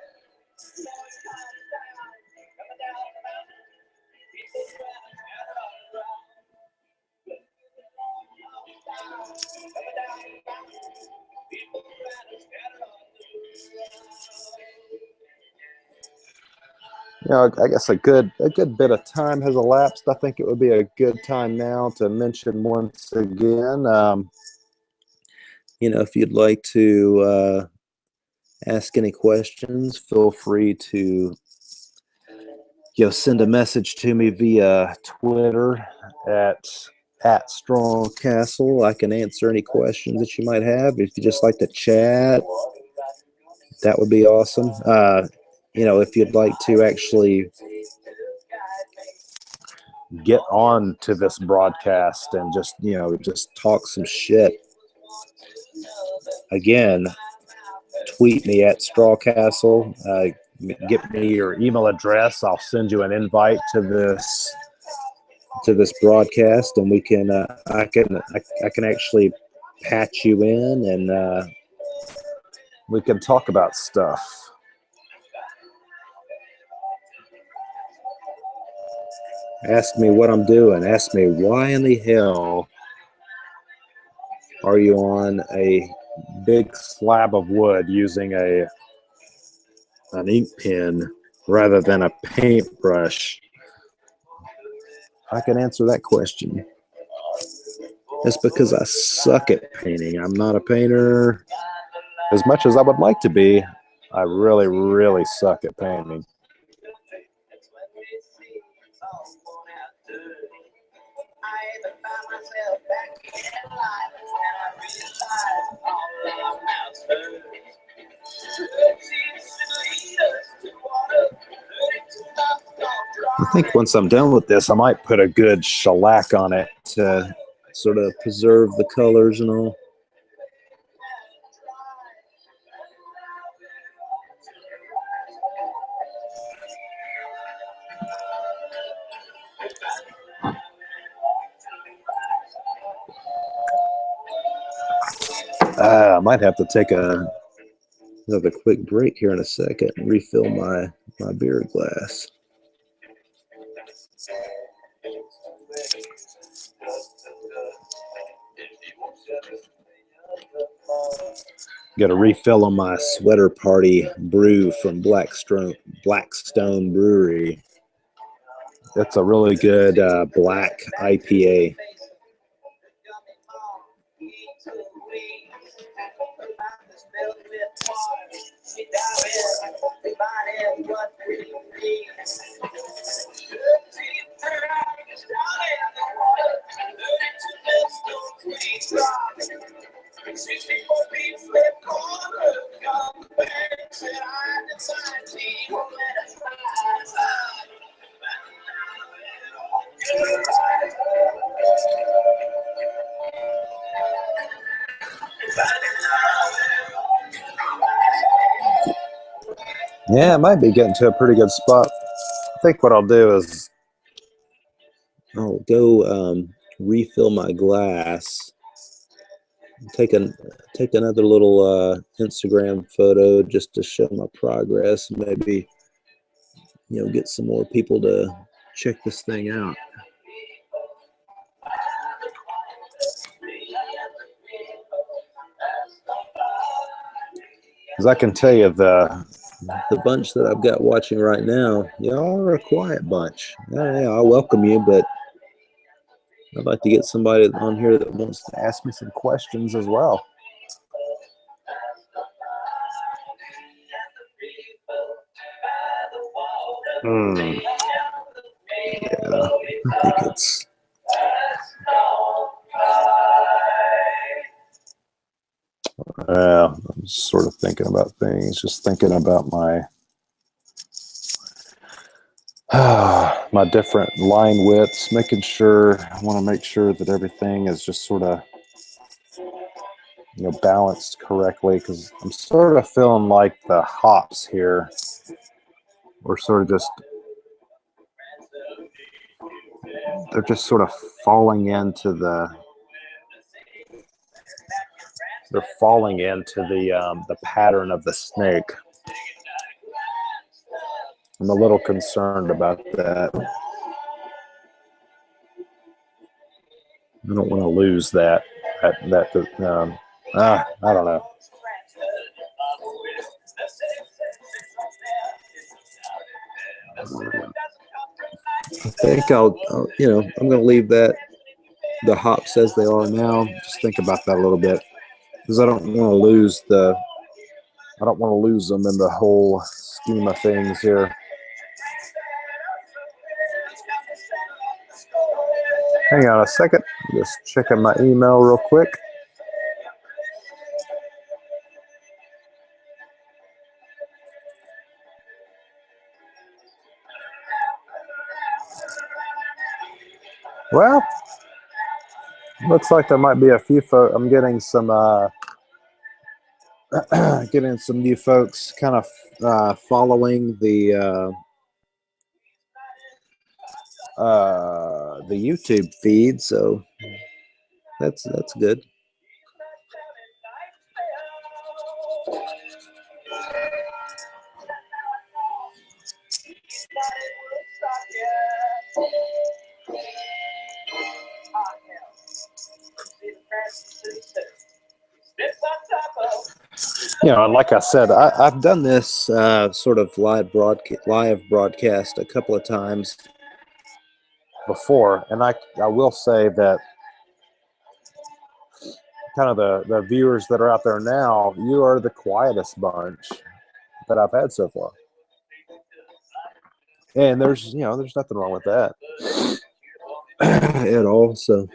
S1: I guess a good bit of time has elapsed. I think it would be a good time now to mention once again, if you'd like to ask any questions, feel free to send a message to me via Twitter at Strong Castle. I can answer any questions that you might have. If you just like to chat, that would be awesome. If you'd like to actually get on to this broadcast and just talk some shit, again, tweet me at Straw Castle. Get me your email address. I'll send you an invite to this broadcast, and we can I can actually patch you in, and we can talk about stuff. Ask me what I'm doing. Ask me why in the hell are you on a big slab of wood using an ink pen rather than a paintbrush. I can answer that question. It's because I suck at painting. I'm not a painter as much as I would like to be. I really, really suck at painting. I think once I'm done with this, I might put a good shellac on it to sort of preserve the colors and all. I might have to take another quick break here in a second and refill my beer glass. Got a refill on my Sweater Party brew from Blackstone Brewery. That's a really good black IPA. Yeah, I might be getting to a pretty good spot. I think what I'll do is I'll go refill my glass. Take another little Instagram photo just to show my progress. Maybe, you know, get some more people to check this thing out. Because I can tell you the bunch that I've got watching right now, y'all are a quiet bunch. Yeah, I welcome you, but I'd like to get somebody on here that wants to ask me some questions as well. Yeah, I think it's... I'm just sort of thinking about things, just thinking about my my different line widths, making sure, I want to make sure that everything is just sort of, you know, balanced correctly, because I'm sort of feeling like the hops here were sort of just, they're just sort of falling into the pattern of the snake. I'm a little concerned about that. I don't want to lose that. I don't know. I think I'll you know, I'm going to leave the hops as they are now. Just think about that a little bit, because I don't want to lose them in the whole scheme of things here. Hang on a second. Just checking my email real quick. Well, looks like there might be a few folks. I'm getting some new folks kind of following the YouTube feed, so that's good. You know, like I said, I've done this sort of live broadcast a couple of times before, and I will say that kind of the viewers that are out there now, you are the quietest bunch that I've had so far. And there's nothing wrong with that at all. So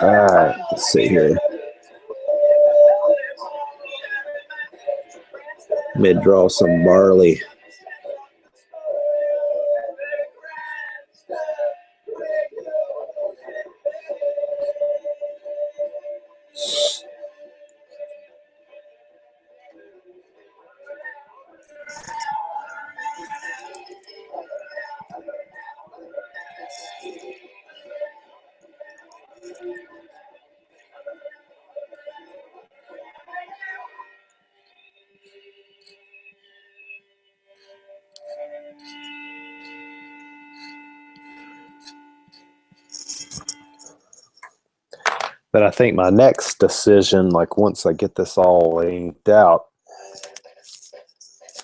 S1: all right, let's see here. Let me draw some barley. But I think my next decision, like once I get this all inked out,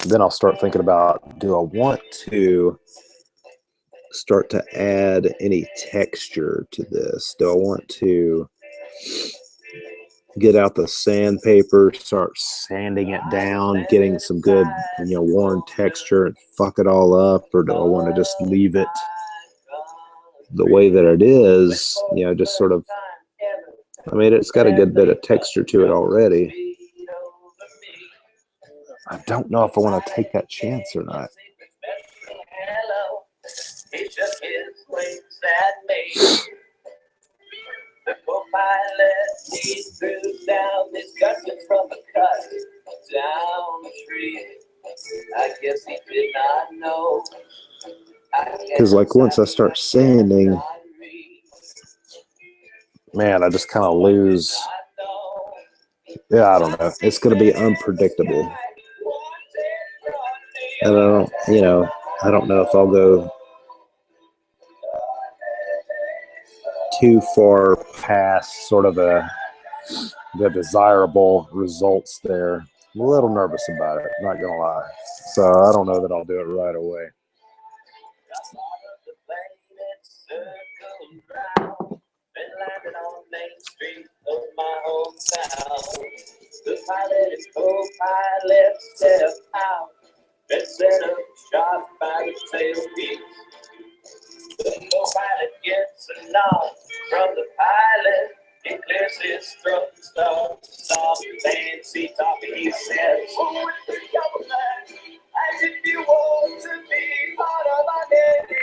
S1: then I'll start thinking about, do I want to start to add any texture to this? Do I want to get out the sandpaper, start sanding it down, getting some good, worn texture and fuck it all up? Or do I want to just leave it the way that it is, just sort of, it's got a good bit of texture to it already. I don't know if I want to take that chance or not. Because like once I start sanding, man, I just kind of lose. Yeah, I don't know. It's going to be unpredictable. And I don't know if I'll go too far past sort of the desirable results there. I'm a little nervous about it, not gonna lie. So I don't know that I'll do it right away.
S2: The co-pilot gets a nod from the pilot. He clears his throat and starts off fancy talking. He says, "Who is the government? As if you want to be part of our nation.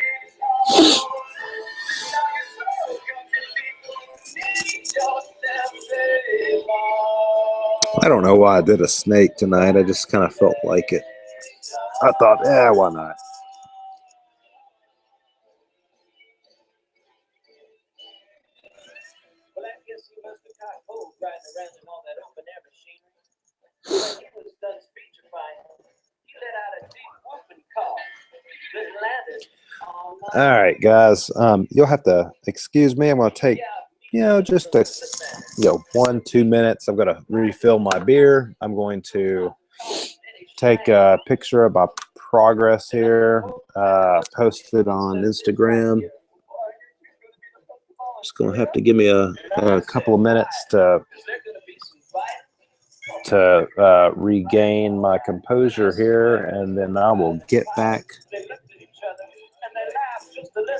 S1: I don't know why I did a snake tonight. I just kind of felt like it. I thought, why not?
S2: Well, I guess he must have caught cold riding around in all that open air machinery. When he was done speechifying, he let out a deep whooping cough that landed on my...
S1: All right, guys. You'll have to excuse me. I'm going to take, just 1-2 minutes. I'm going to refill my beer. I'm going to take a picture of my progress here, post it on Instagram. Just going to have to give me a couple of minutes to regain my composure here, and then I will get back.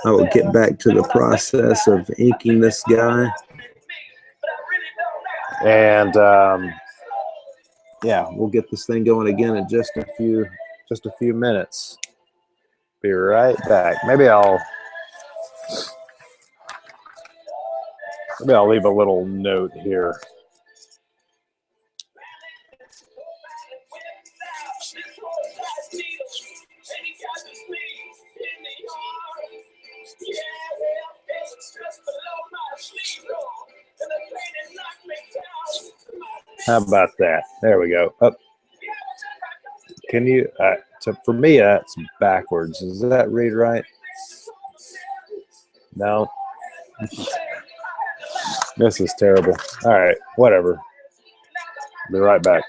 S1: I will get back to the process of inking this guy. And we'll get this thing going again in just a few minutes. Be right back. Maybe I'll leave a little note here. How about that? There we go. Up. Can you? So for me, that's backwards. Does that read right? No. This is terrible. All right, whatever. Be right back.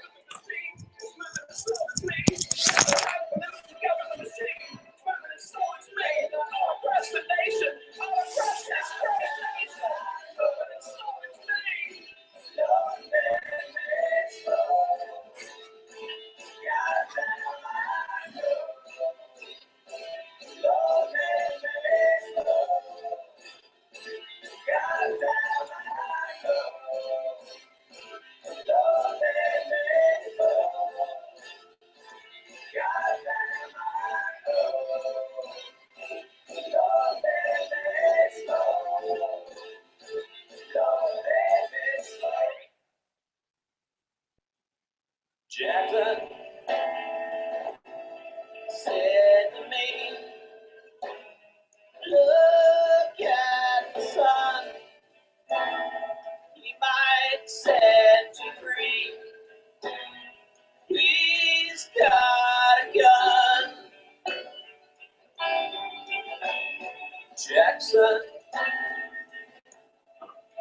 S2: Jackson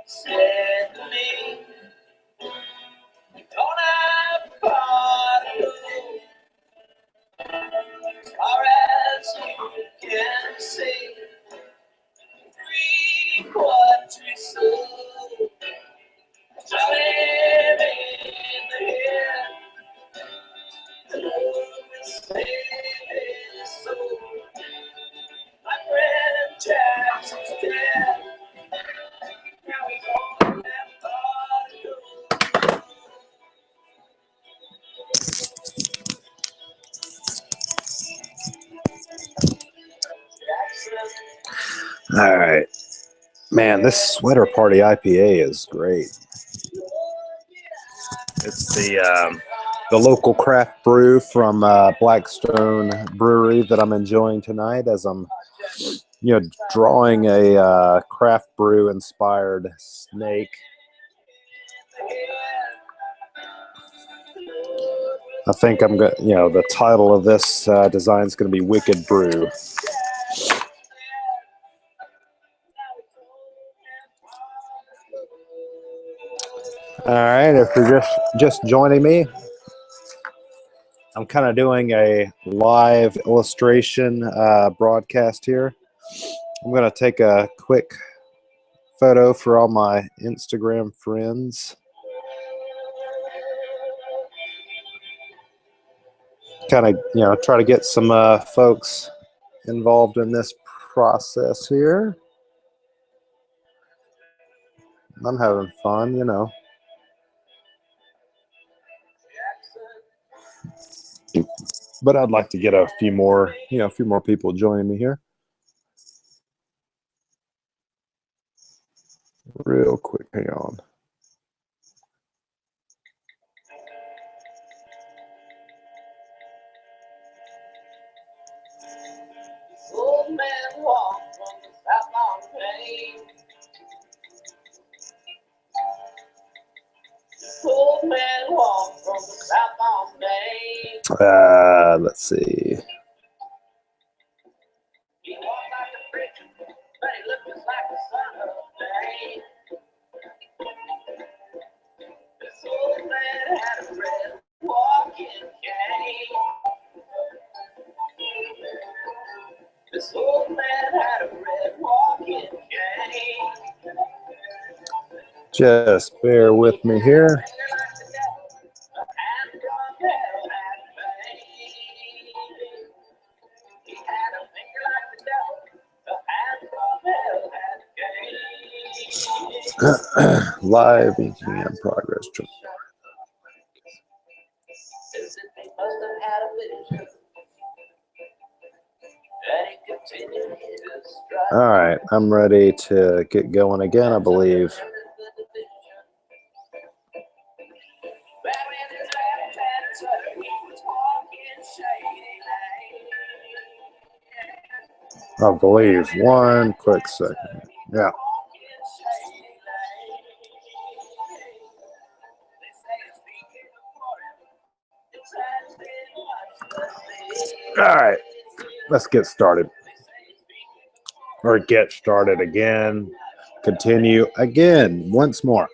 S2: said to me, don't have far to go, as far as you can see. Three-quarter soul, Johnny in the head, the Lord will save his soul. My friend Jackson's dead, now he's on that far to go.
S1: All right. Man, this Sweater Party IPA is great. It's the local craft brew from Blackstone Brewery that I'm enjoying tonight as I'm, drawing a craft brew inspired snake. I think I'm going. The title of this design is going to be Wicked Brew. All right, if you're just joining me, I'm kind of doing a live illustration broadcast here. I'm going to take a quick photo for all my Instagram friends. Kind of, try to get some folks involved in this process here. I'm having fun, But I'd like to get a few more people joining me here. Real quick, hang on.
S2: Old man walked from the southbound plain. Old man walked from the southbound plain.
S1: Let's see.
S2: He walked like a preacher, but he looked just like the son of day. This old man had a red walking cane. This old man had a red walking cane.
S1: Just bear with me here. Live in progress. All right, I'm ready to get going again, I believe. I believe. One quick second. Yeah. All right, let's get started. Or get started again. Continue again once more.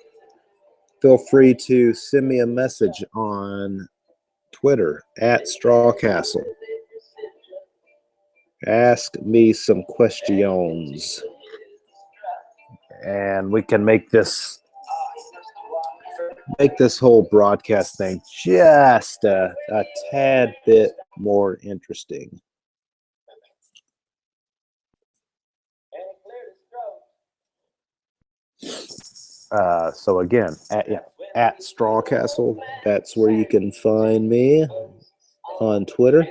S1: Feel free to send me a message on Twitter at Strawcastle. Ask me some questions. And we can make this whole broadcast thing just a tad bit more interesting. So again, at Strawcastle, that's where you can find me on Twitter.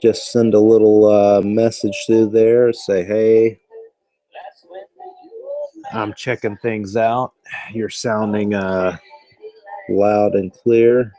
S1: Just send a little message through there. Say, hey, I'm checking things out. You're sounding loud and clear.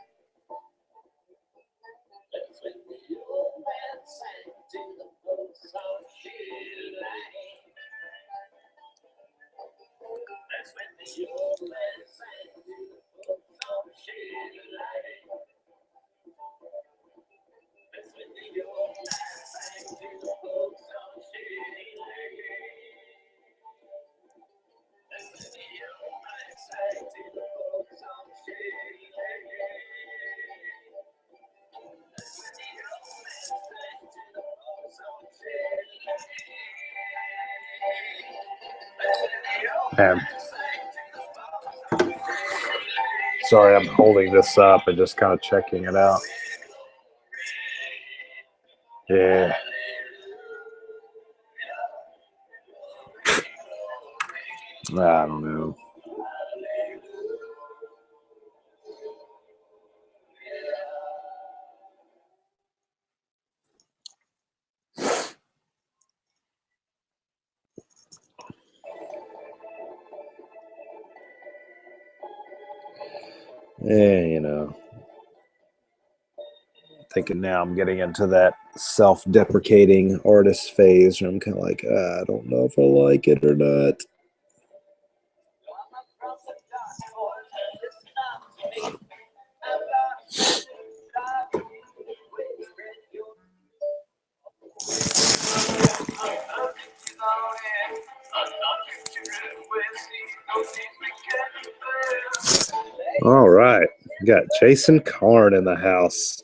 S3: And sorry, I'm holding this up and just kind of checking it out. Yeah. I don't know. Yeah, you know. Thinking now I'm getting into that self-deprecating artist phase where I'm kind of like, I don't know if I like it or not. All right. Got Jason Karn in the house.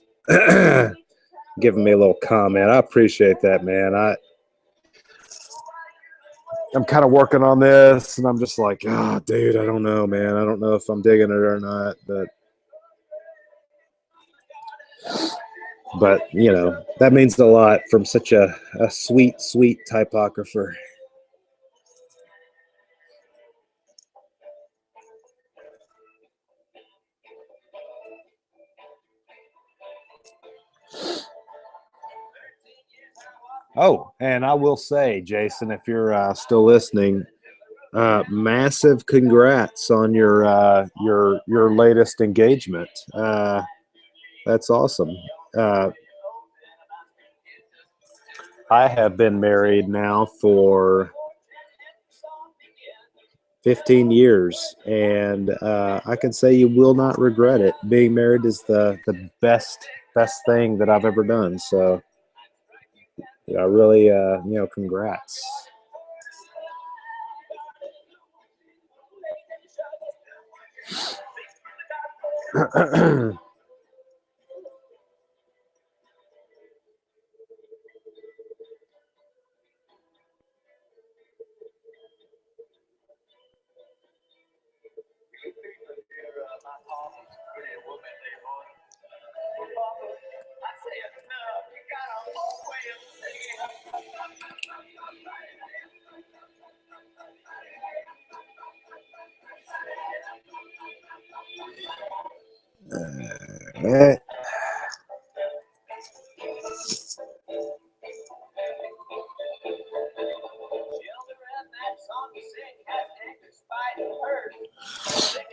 S3: Giving me a little comment. I appreciate that, man. I'm kind of working on this, and I'm just like, dude, I don't know, man. I don't know if I'm digging it or not, but you know, that means a lot from such a sweet, sweet typographer. Oh, and I will say, Jason, if you're still listening, massive congrats on your latest engagement. That's awesome. I have been married now for 15 years, and I can say you will not regret it. Being married is the best thing that I've ever done. So, yeah, really, congrats.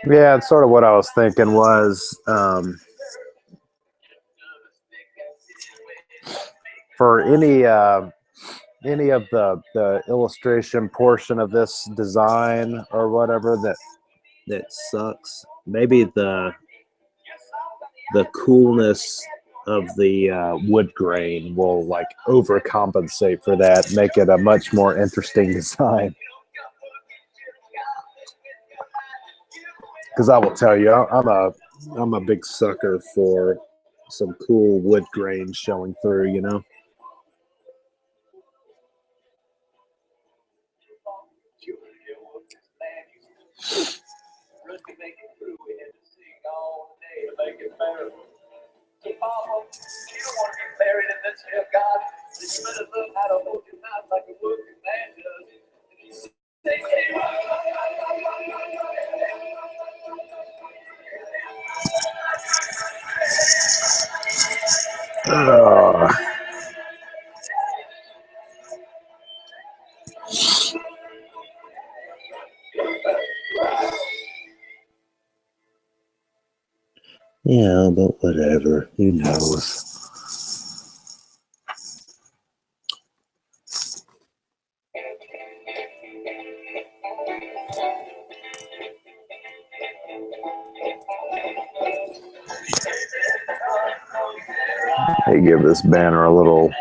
S3: Yeah, it's sort of what I was thinking was for any of the illustration portion of this design or whatever that sucks, maybe the coolness of the wood grain will like overcompensate for that, make it a much more interesting design. Because I will tell you, I'm a big sucker for some cool wood grain showing through, you know. Yeah, but whatever. Who knows? Hey, give this banner a little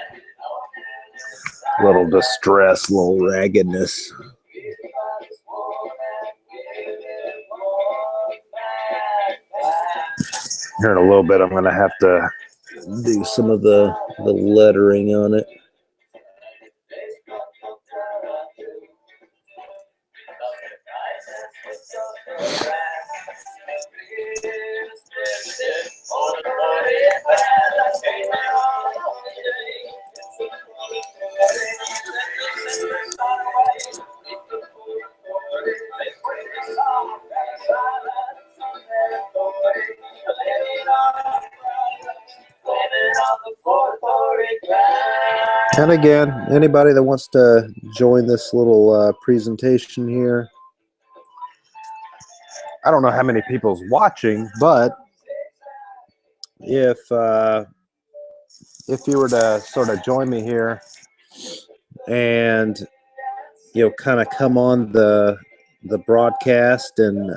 S3: distress, little raggedness. Here in a little bit, I'm going to have to do some of the lettering on it. And again, anybody that wants to join this little presentation here, I don't know how many people's watching, but if you were to sort of join me here and kind of come on the broadcast and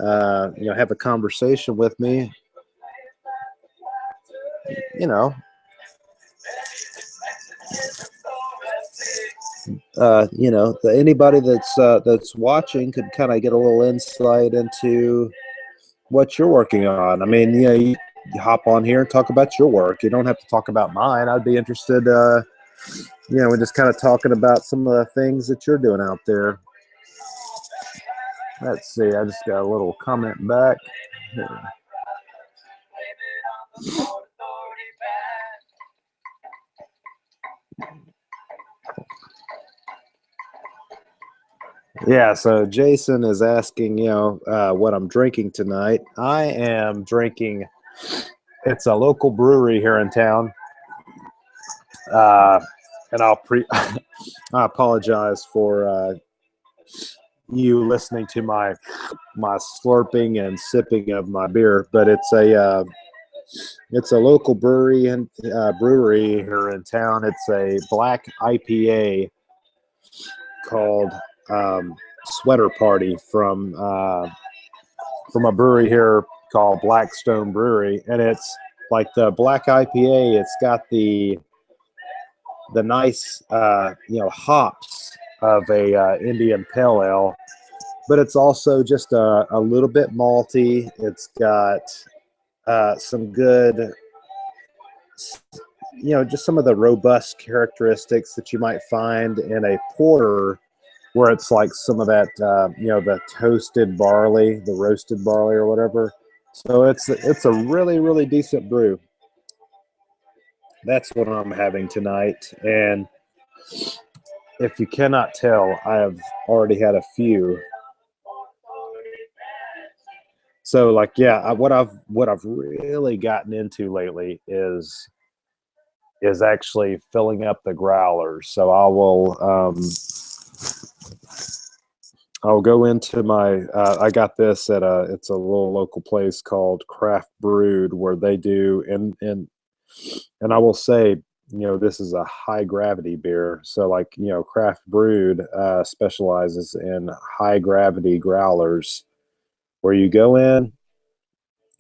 S3: have a conversation with me, anybody that's watching could kind of get a little insight into what you're working on. I mean, you hop on here and talk about your work. You don't have to talk about mine. I'd be interested, in just kind of talking about some of the things that you're doing out there. Let's see. I just got a little comment back here. Yeah, so Jason is asking, what I'm drinking tonight. I am drinking, it's a local brewery here in town. And I apologize for you listening to my slurping and sipping of my beer, but it's a local brewery and brewery here in town. It's a black IPA called Sweater Party from a brewery here called Blackstone Brewery, and it's like the black IPA. It's got the nice hops of a Indian Pale Ale, but it's also just a little bit malty. It's got some good, just some of the robust characteristics that you might find in a porter, where it's like some of that, the toasted barley, the roasted barley or whatever. So it's a really, really decent brew. That's what I'm having tonight. And if you cannot tell, I have already had a few. So what I've really gotten into lately is actually filling up the growlers. So I'll go into my, I got this at it's a little local place called Craft Brewed, where they do, and I will say, this is a high gravity beer. So Craft Brewed specializes in high gravity growlers, where you go in,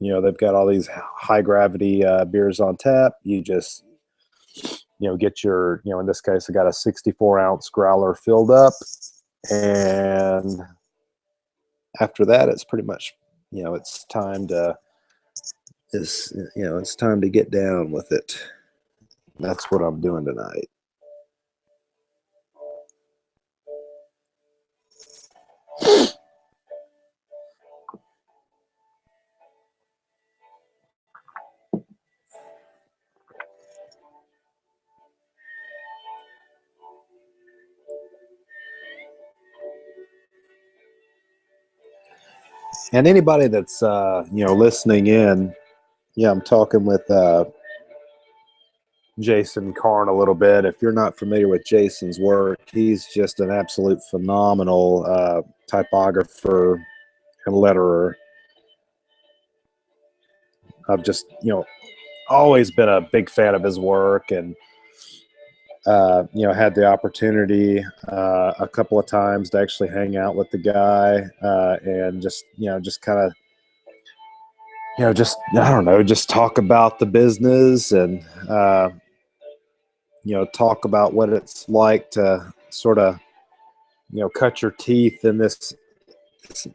S3: they've got all these high gravity beers on tap. You just, get your, in this case, I got a 64-ounce growler filled up. And after that, it's pretty much, it's time to get down with it. That's what I'm doing tonight. And anybody that's listening in, I'm talking with Jason Karn a little bit. If you're not familiar with Jason's work, he's just an absolute phenomenal typographer and letterer. I've just always been a big fan of his work, and had the opportunity a couple of times to actually hang out with the guy and just kind of just talk about the business and talk about what it's like to sort of cut your teeth in this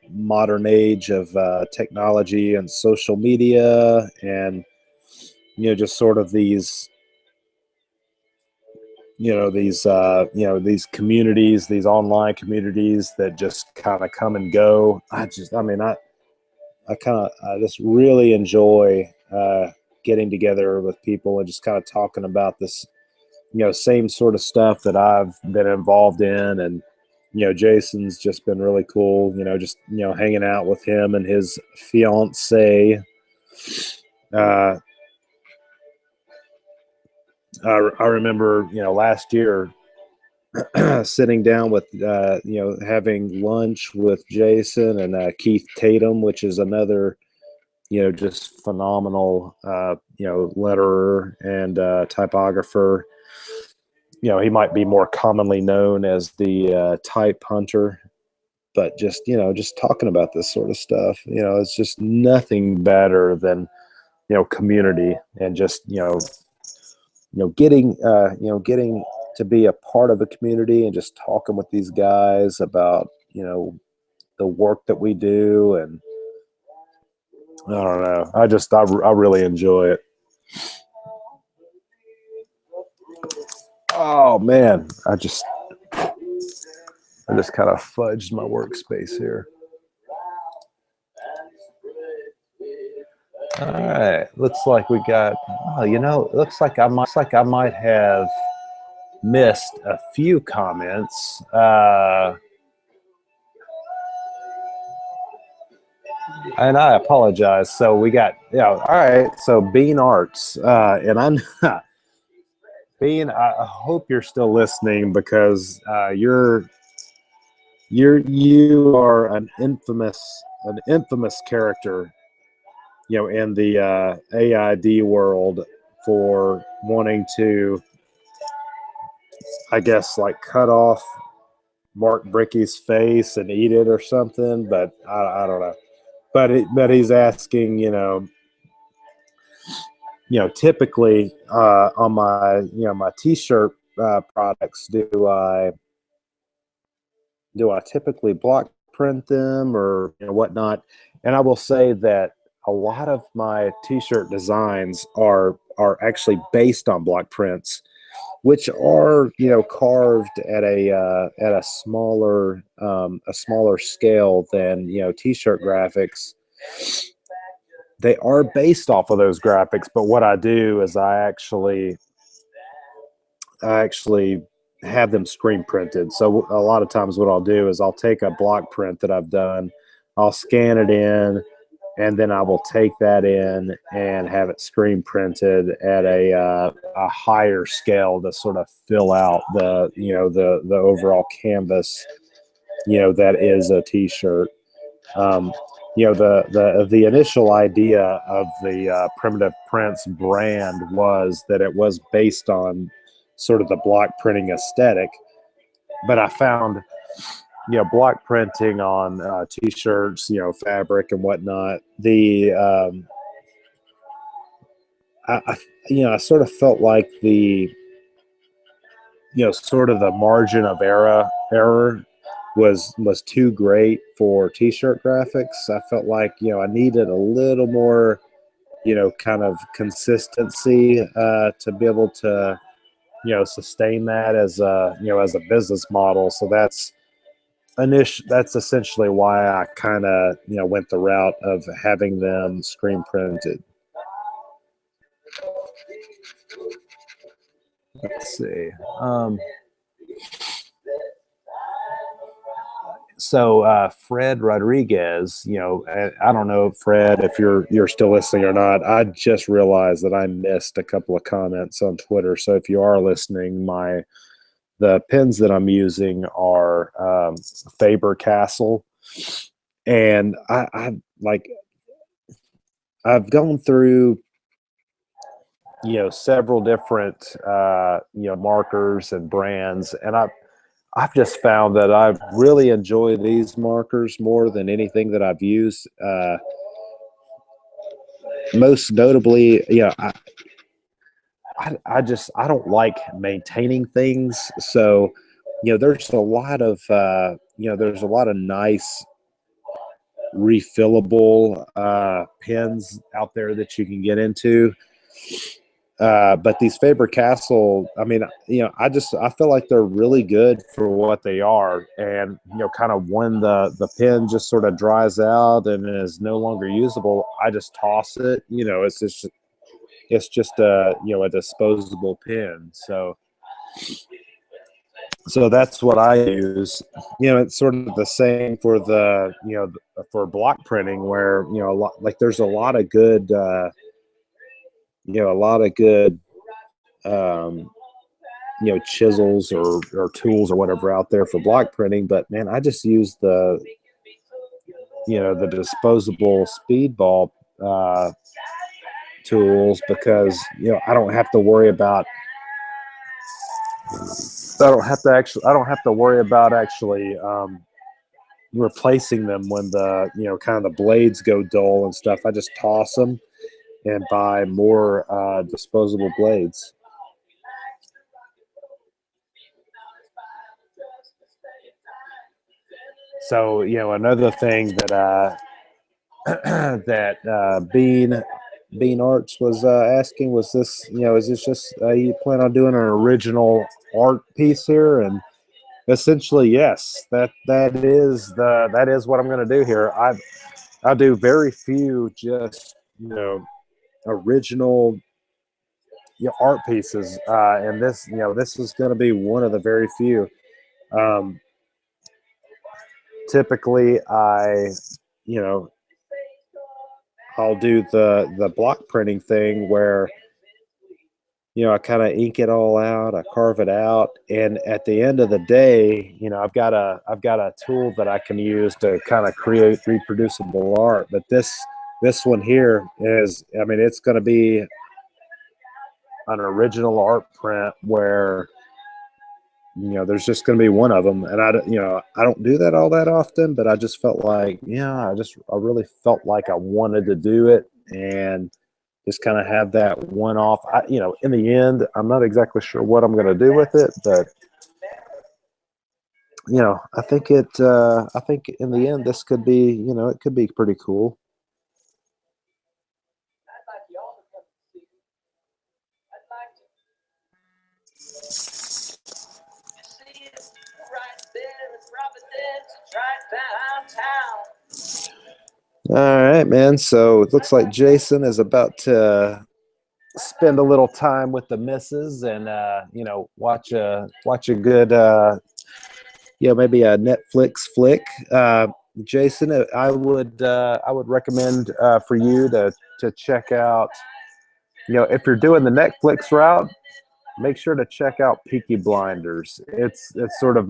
S3: modern age of technology and social media, and just sort of these these communities, these online communities that just kind of come and go. I just really enjoy getting together with people and just kind of talking about this, same sort of stuff that I've been involved in. And, Jason's just been really cool, just, hanging out with him and his fiance. I remember, last year sitting down with, having lunch with Jason and Keith Tatum, which is another, just phenomenal, letterer and typographer. He might be more commonly known as the type hunter, but just talking about this sort of stuff, it's just nothing better than, community and just, getting to be a part of a community and just talking with these guys about, the work that we do. And I don't know, I really enjoy it. Oh man, I just kind of fudged my workspace here. All right, looks like we got. Oh, it looks like I might have missed a few comments. And I apologize. So we got, all right. So Bean Arts, and I'm Bean. I hope you're still listening because you are an infamous character, in the AID world for wanting to, I guess, like cut off Mark Bricky's face and eat it or something. But I don't know. But he's asking, typically on my my T-shirt products, do I typically block print them or whatnot? And I will say that a lot of my T-shirt designs are actually based on block prints, which are carved at a smaller scale than T-shirt graphics. They are based off of those graphics, but what I do is I actually have them screen printed. So a lot of times what I'll do is I'll take a block print that I've done, I'll scan it in, and then I will take that in and have it screen printed at a higher scale to sort of fill out the the overall canvas that is a T-shirt. The initial idea of the Primitive Prints brand was that it was based on sort of the block printing aesthetic, but I found block printing on T-shirts, fabric and whatnot. I sort of felt like the sort of the margin of error was too great for T-shirt graphics. I felt like I needed a little more kind of consistency to be able to sustain that as a as a business model. So that's essentially why I kind of went the route of having them screen printed. Let's see. So Fred Rodriguez, I don't know, Fred, if you're still listening or not. I just realized that I missed a couple of comments on Twitter. So if you are listening, the pens that I'm using are Faber-Castell, and I've gone through several different markers and brands, and I've just found that I really enjoy these markers more than anything that I've used. Most notably, I don't like maintaining things. So, there's a lot of nice refillable pens out there that you can get into. But these Faber-Castell, I mean, I feel like they're really good for what they are. And, kind of when the pen just sort of dries out and is no longer usable, I just toss it. It's just a disposable pen. So that's what I use. It's sort of the same for for block printing, where there's a lot of good chisels or tools or whatever out there for block printing. But man, I just use the disposable speedball tools because I don't have to worry about actually replacing them when the kind of the blades go dull and stuff. I just toss them and buy more disposable blades. So another thing that that Bean Arts was asking was this, is this just you plan on doing an original art piece here? And essentially, yes, that is what I'm going to do here. I do very few just original art pieces, and this is going to be one of the very few. Typically, I'll do the block printing thing where I kind of ink it all out, I carve it out, and at the end of the day, I've got a tool that I can use to kind of create reproducible art. But this one here is, it's going to be an original art print where there's just going to be one of them, and I don't do that all that often, but I just felt like I really felt like I wanted to do it and just kind of have that one off. In the end, I'm not exactly sure what I'm going to do with it, but I think in the end this could be it could be pretty cool. All right, man. So it looks like Jason is about to spend a little time with the missus and watch a good maybe a Netflix flick. Jason, I would recommend for you to check out, if you're doing the Netflix route, make sure to check out Peaky Blinders. It's sort of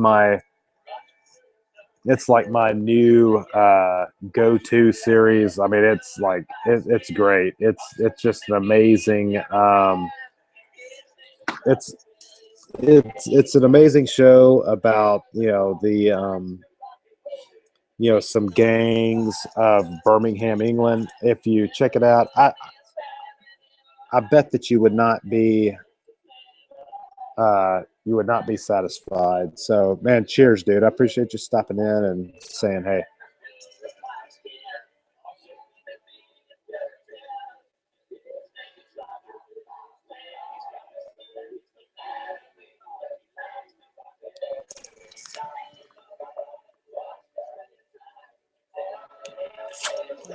S3: it's like my new go-to series. It's like it's great. It's just an amazing. It's an amazing show about some gangs of Birmingham, England. If you check it out, I bet that you would not be satisfied. So, man, cheers, dude. I appreciate you stopping in and saying hey.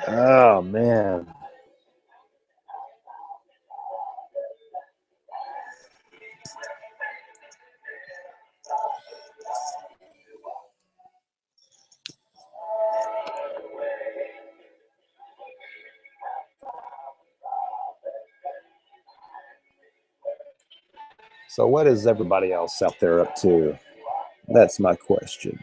S3: Oh, man. So what is everybody else out there up to? That's my question.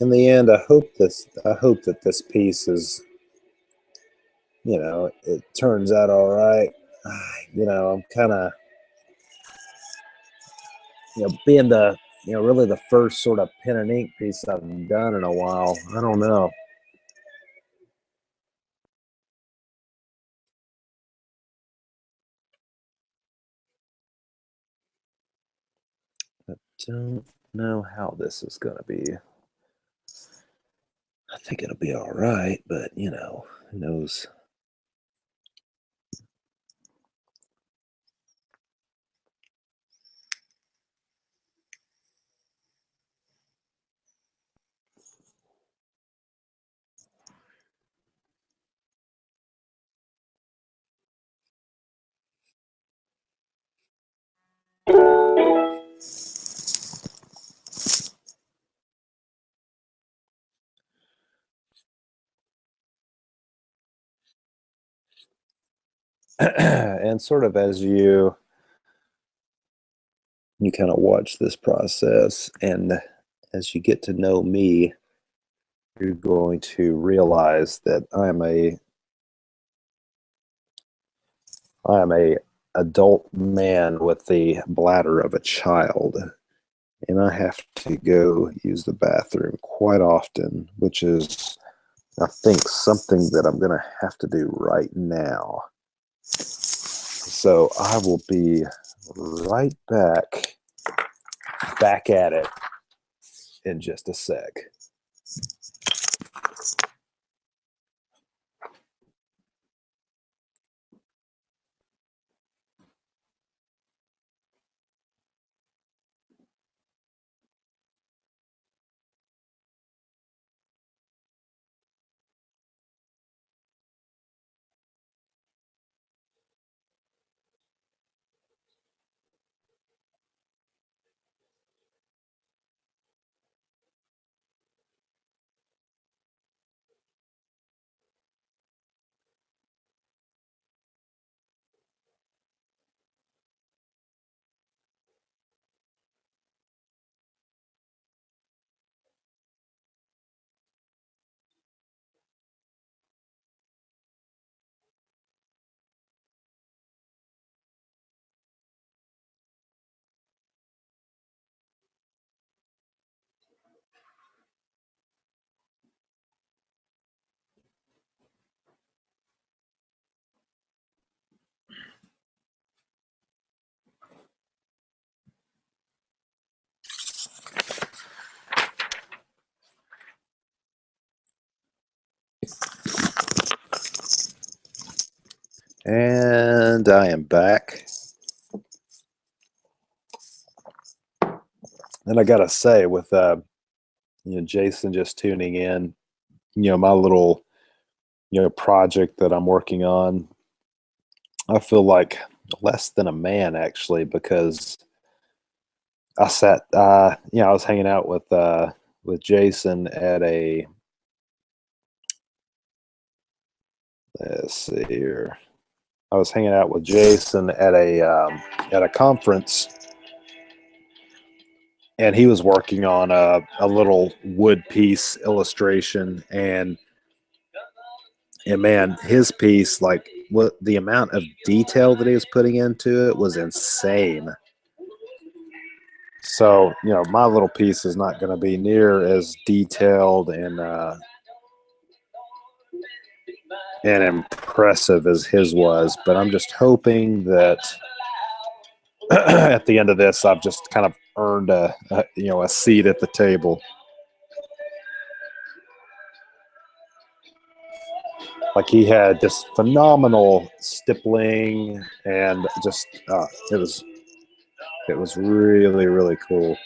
S3: In the end, I hope that this piece is, it turns out all right. I'm kind of, being the, really the first sort of pen and ink piece I've done in a while. I don't know. don't know how this is going to be. I think it'll be all right, but who knows? And sort of as you kind of watch this process, and as you get to know me, you're going to realize that I am a adult man with the bladder of a child, and I have to go use the bathroom quite often, which is, I think, something that I'm going to have to do right now. So I will be right back at it in just a sec. And I am back. And I gotta say, with Jason just tuning in, my little project that I'm working on, I feel like less than a man, actually, because I sat I was hanging out with Jason at a, let's see here. I was hanging out with Jason at a conference, and he was working on a little wood piece illustration, and man, his piece, like, what the amount of detail that he was putting into it was insane. So, my little piece is not going to be near as detailed and impressive as his was, but I'm just hoping that at the end of this, I've just kind of earned a seat at the table. Like, he had just phenomenal stippling, and just it was really, really cool.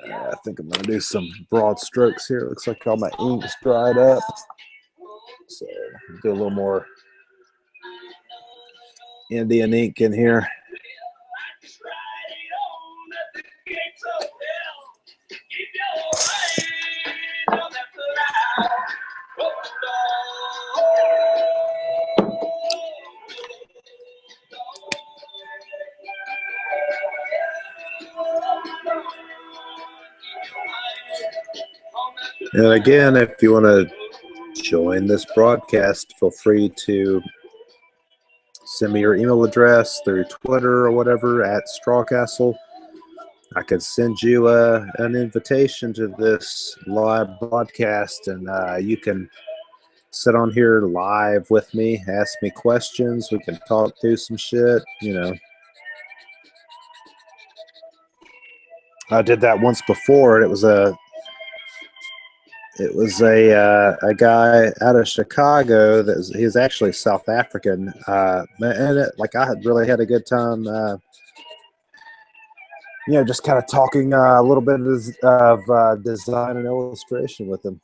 S3: I think I'm going to do some broad strokes here. It looks like all my ink's dried up. So do a little more Indian ink in here. And again, if you want to join this broadcast, feel free to send me your email address through Twitter or whatever at Strawcastle. I could send you an invitation to this live broadcast, and you can sit on here live with me, ask me questions. We can talk through some shit, you know. I did that once before. It was a guy out of Chicago he's actually South African, and I had really had a good time. You know, just kind of talking a little bit of design and illustration with him.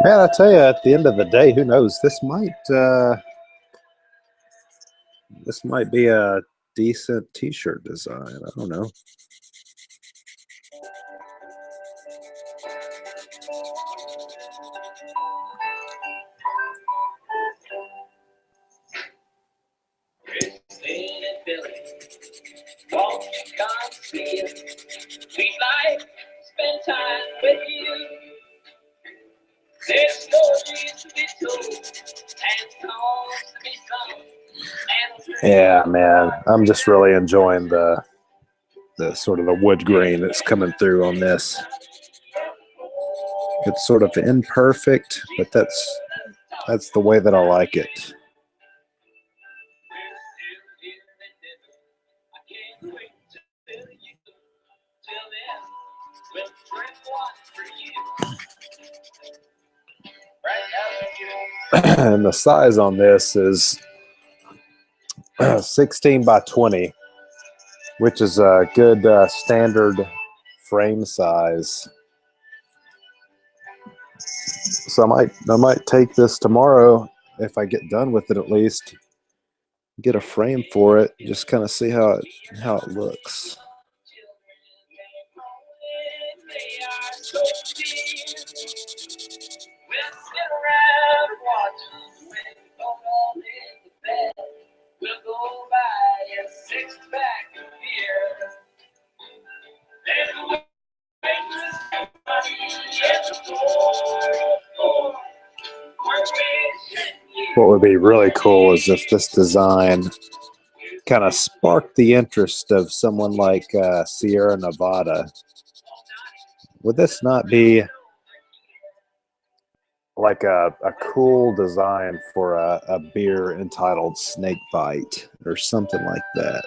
S3: Man, I tell you, at the end of the day, who knows? This might be a decent T-shirt design. I don't know.
S2: Christine and Billy, won't you come see us? We'd like to spend time with you. There's stories to be told and songs to be sung.
S3: Yeah, man, I'm just really enjoying the sort of the wood grain that's coming through on this. It's sort of imperfect, but that's the way that I like it. And the size on this is 16 by 20, which is a good standard frame size. So I might take this tomorrow, if I get done with it at least, get a frame for it, just kind of see how it looks.
S2: We'll go buy a six-pack of beer. Then we'll
S3: what would be really cool is if this design kind of sparked the interest of someone like Sierra Nevada. Would this not be like a cool design for a beer entitled Snake Bite or something like that?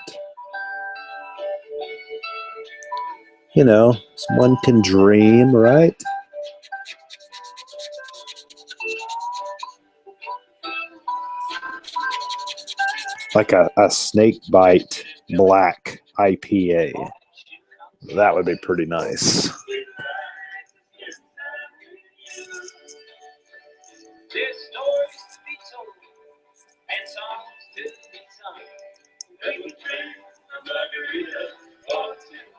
S3: You know, one can dream, right? Like a Snake Bite Black IPA. That would be pretty nice.
S2: There's stories to be told and songs to be sung. They would drink a margarita or two.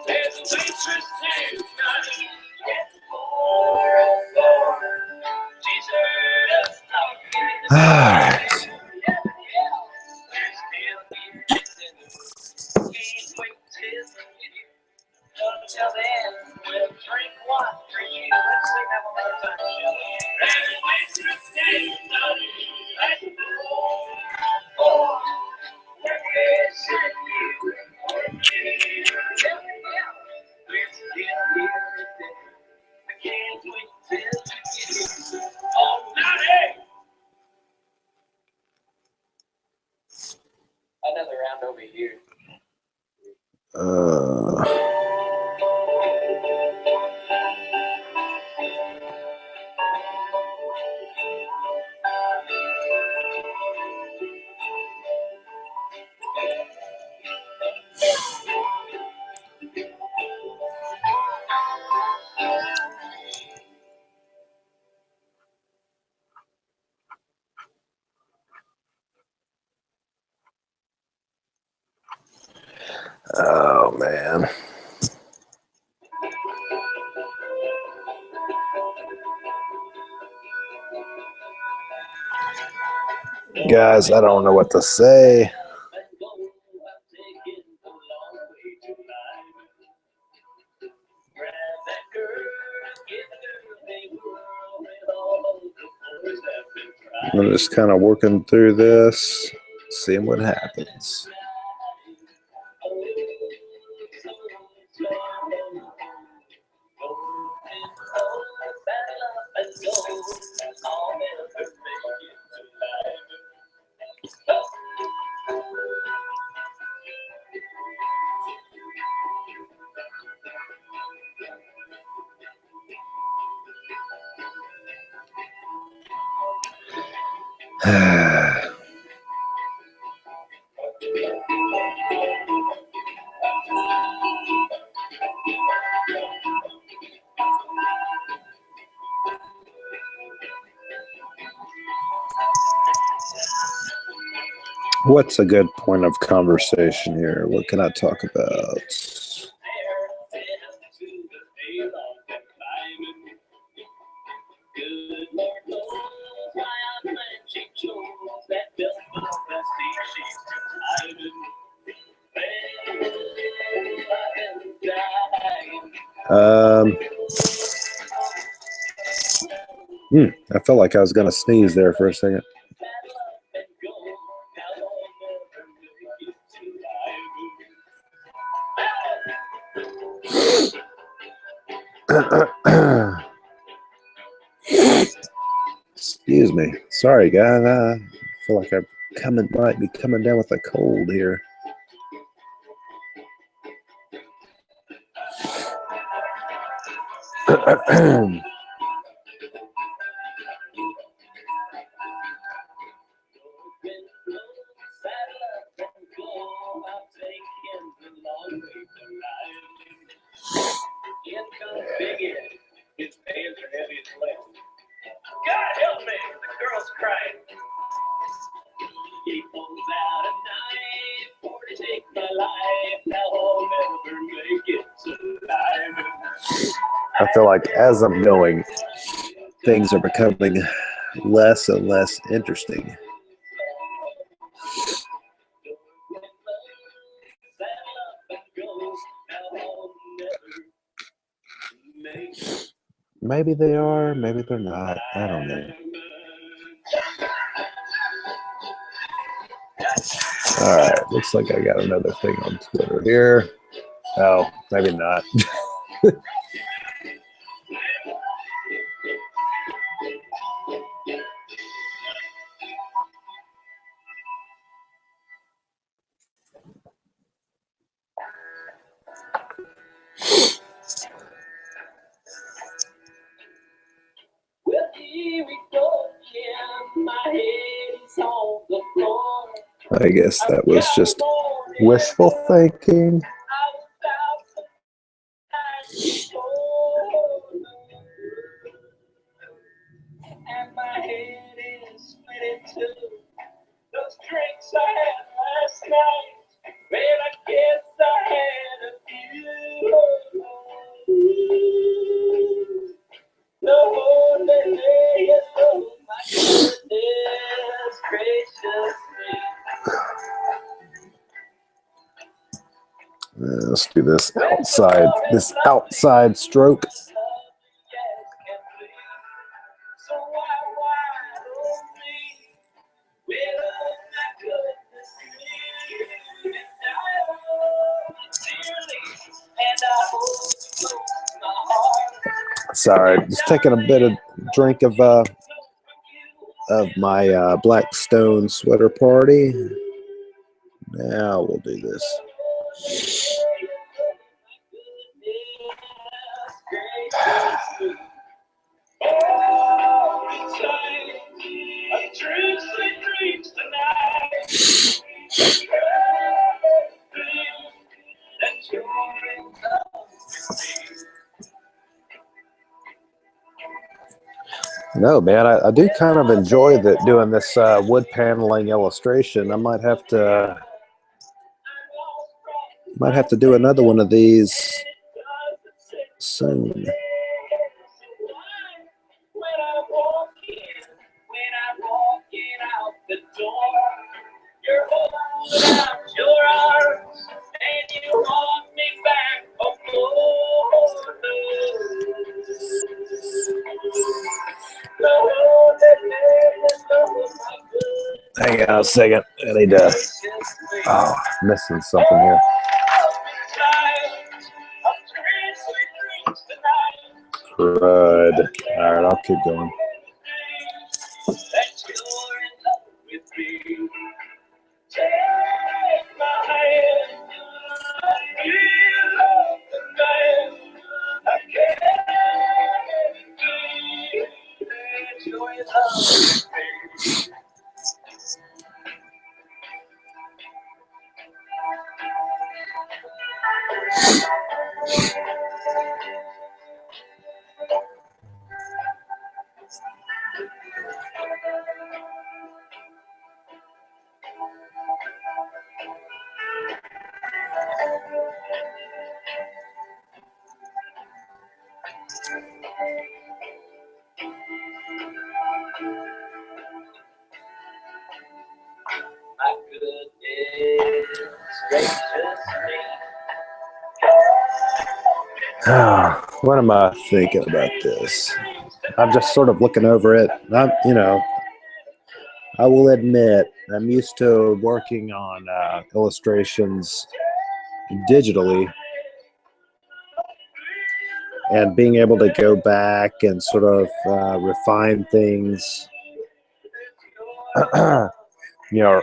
S2: There's a waitress named Johnny. Yes, more. She's heard us talking.
S3: All right.
S2: We're still here listening. Can't wait till until then, we'll drink one for you. Let's sing that one more time, shall we? There's a waitress named Johnny. Yes, more. We're wishing you. We're still here listening. I can't wait till you get here. Oh, Johnny! Another round over here.
S3: Oh, man. Guys, I don't know what to say. I'm just kind of working through this, seeing what happens. What's a good point of conversation here? What can I talk about? I felt like I was going to sneeze there for a second. Excuse me. Sorry, guys. I feel like might be coming down with a cold here.
S2: God help me, the girl's crying. He pulls out a knife for to take my life. Now I'll never make it to life.
S3: I feel like as I'm going, things are becoming less and less interesting. Maybe they are, maybe they're not. I don't know. All right, looks like I got another thing on Twitter here. Oh, maybe not.
S2: Well, here we go again. My head is on the floor.
S3: I guess that was just wishful thinking.
S2: And my head is split in two. Those drinks I had last night, man, I guess I had a few. The holy lady, oh my goodness gracious me.
S3: Let's do this outside stroke. Sorry, just taking a bit of drink of my Blackstone sweater party. Now we'll do this. No, man, I do kind of enjoy doing this wood paneling illustration. I might have Might have to do another one of these soon.
S2: When I walk in out the door, you're holding out your arms and you want me back
S3: Hang on a second. I need to. Oh, missing something here. Crud. All right, I'll keep going.
S2: My goodness gracious me.
S3: What am I thinking about this? I'm just sort of looking over it. I will admit I'm used to working on illustrations digitally and being able to go back and sort of refine things,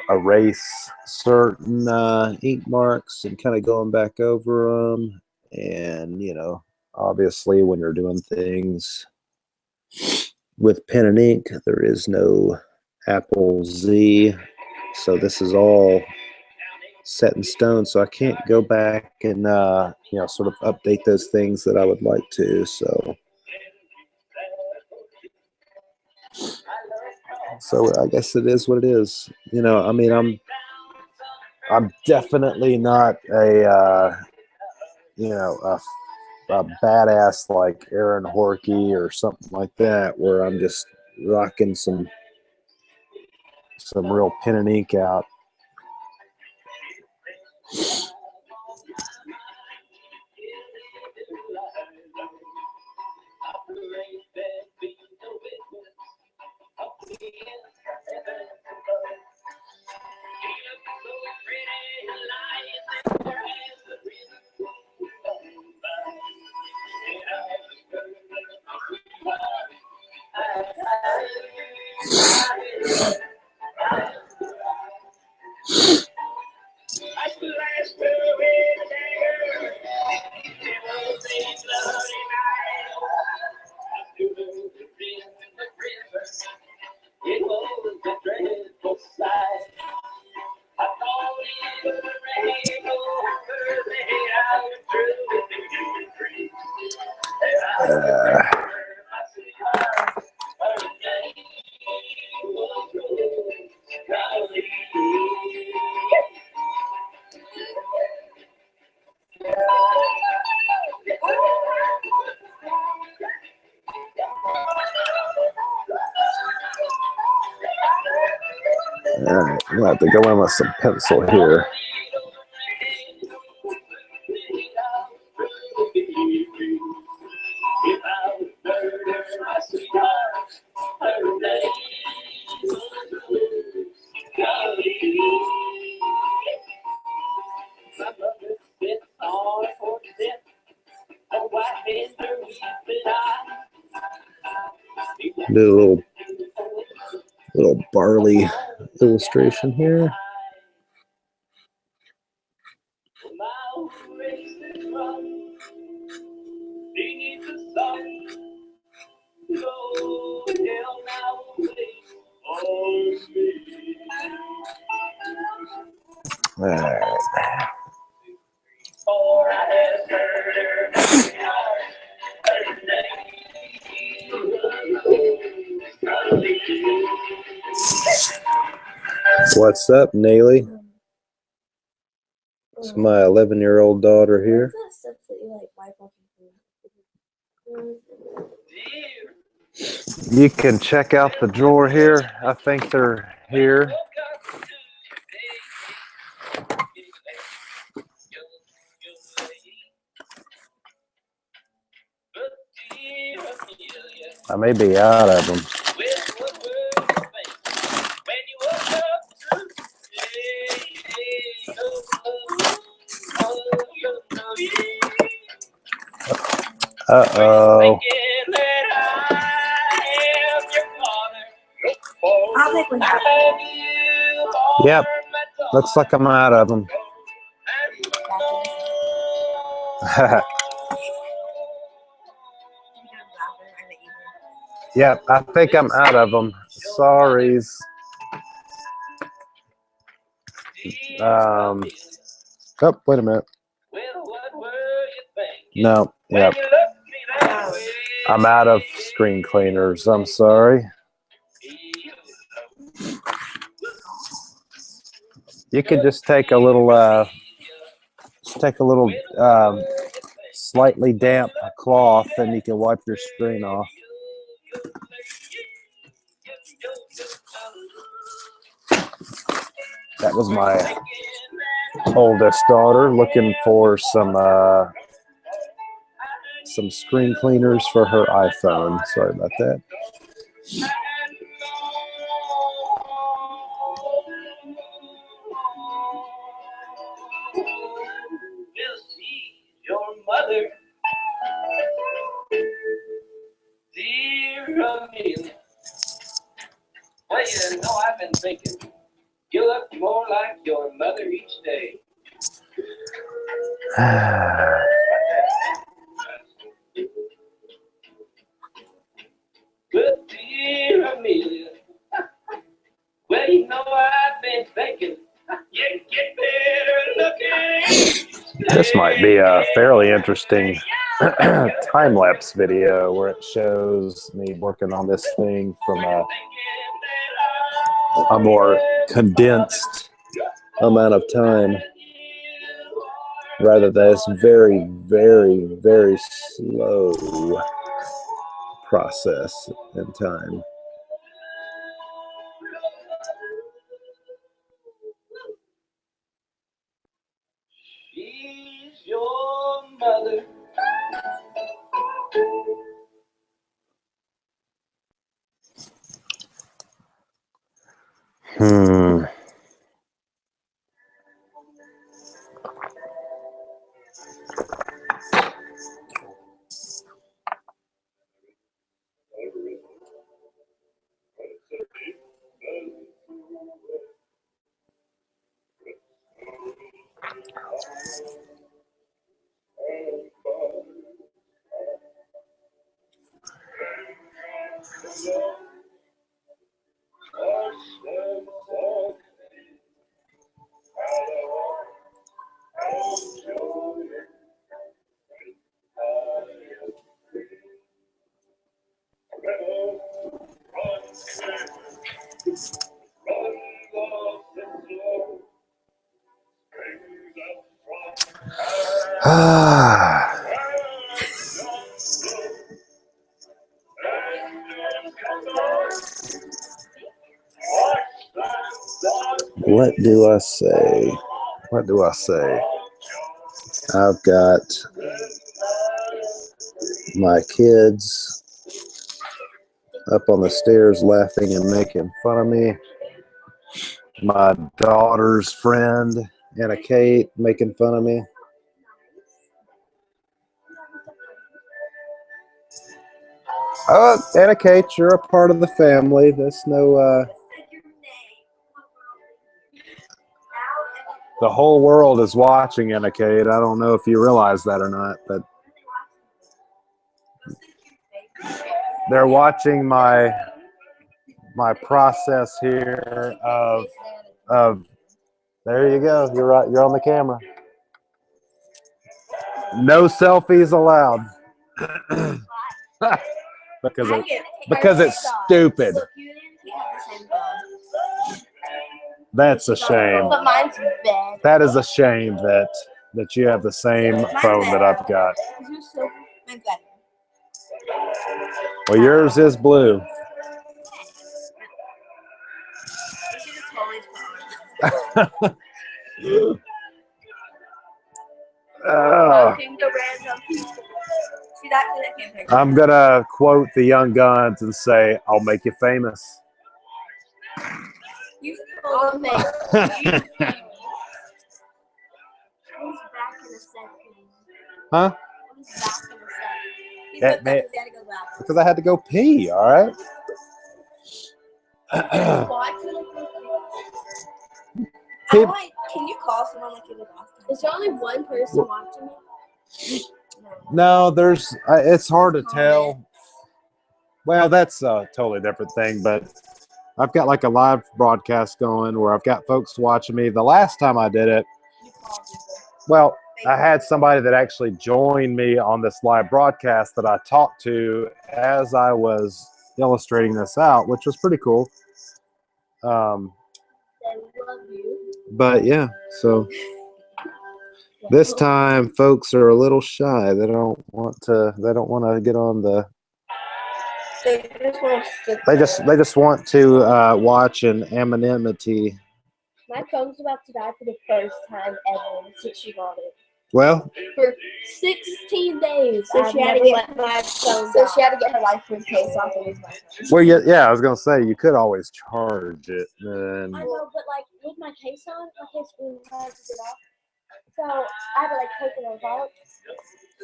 S3: erase certain ink marks and kind of going back over them. And, obviously when you're doing things with pen and ink, there is no Apple Z. So this is all set in stone. So I can't go back and, sort of update those things that I would like to. So I guess it is what it is. I'm definitely not a badass like Aaron Horkey or something like that, where I'm just rocking some real pen and ink out. All right, we'll have to go in with some pencil here. Do a little barley illustration here. All right. What's up, Naley? It's my 11-year-old daughter here.
S4: What's that stuff that you like wipe off your food?
S3: You can check out the drawer here. I think they're here. I may be out of them. Uh-oh.
S4: I think we have.
S3: Yep. Looks like I'm out of them. Yep, I think I'm out of them. Sorries. Oh, wait a minute. No, yep. I'm out of screen cleaners. I'm sorry. You could just take a little, slightly damp cloth, and you can wipe your screen off. That was my oldest daughter looking for some screen cleaners for her iPhone. Sorry about that.
S2: Your mother, dear Amelia. Well, you know, I've been thinking, you look more like your mother each day. But dear Amelia, well, you know, I've been thinking, you get better looking.
S3: This might be a fairly interesting time-lapse video where it shows me working on this thing from a more condensed amount of time rather than this very, very, very slow process in time.
S2: She's your mother.
S3: What do I say? What do I say? I've got my kids up on the stairs laughing and making fun of me. My daughter's friend, Anna Kate, making fun of me. Oh, Anna Kate, you're a part of the family. There's no, the whole world is watching, Anna Kate. I don't know if you realize that or not, but they're watching my process here of there you go. You're right. You're on the camera. No selfies allowed. because it's stupid. That's a shame.
S4: But mine's bad.
S3: That is a shame that you have the same phone that I've got.
S4: Is yours silver? Mine's better.
S3: Well, yours is blue.
S4: We should just always put ours. King the random. See that? I can't pick.
S3: I'm gonna quote the Young Guns and say, "I'll make you famous."
S4: You told me. He's back in a second.
S3: Huh?
S4: He's back in a second. He's
S3: That
S4: looked
S3: man-
S4: up, he's gotta go back.
S3: Because I had to go pee. All right.
S4: Can you call someone like you did last time? Is there only one person watching it?
S3: No, there's. It's hard to tell. Well, that's a totally different thing. But I've got like a live broadcast going where I've got folks watching me. The last time I did it,
S4: You call people.
S3: well, I had somebody that actually joined me on this live broadcast that I talked to as I was illustrating this out, which was pretty cool.
S4: They love you.
S3: But yeah, so this time folks are a little shy. They don't want to get on the.
S4: They just want to sit
S3: They
S4: there.
S3: just want to watch an anonymity.
S4: My phone's about to die for the first time ever since she got it.
S3: Well,
S4: For 16 days.
S5: So
S4: I've
S5: she had to
S4: never
S5: get
S4: let my phone
S5: So
S4: die.
S5: she had to get her life from case off and use my phone.
S3: well, yeah, I was gonna say you could always charge it. And
S4: I know, but like with my case on, my case really hard to get off. So I had to like take it apart.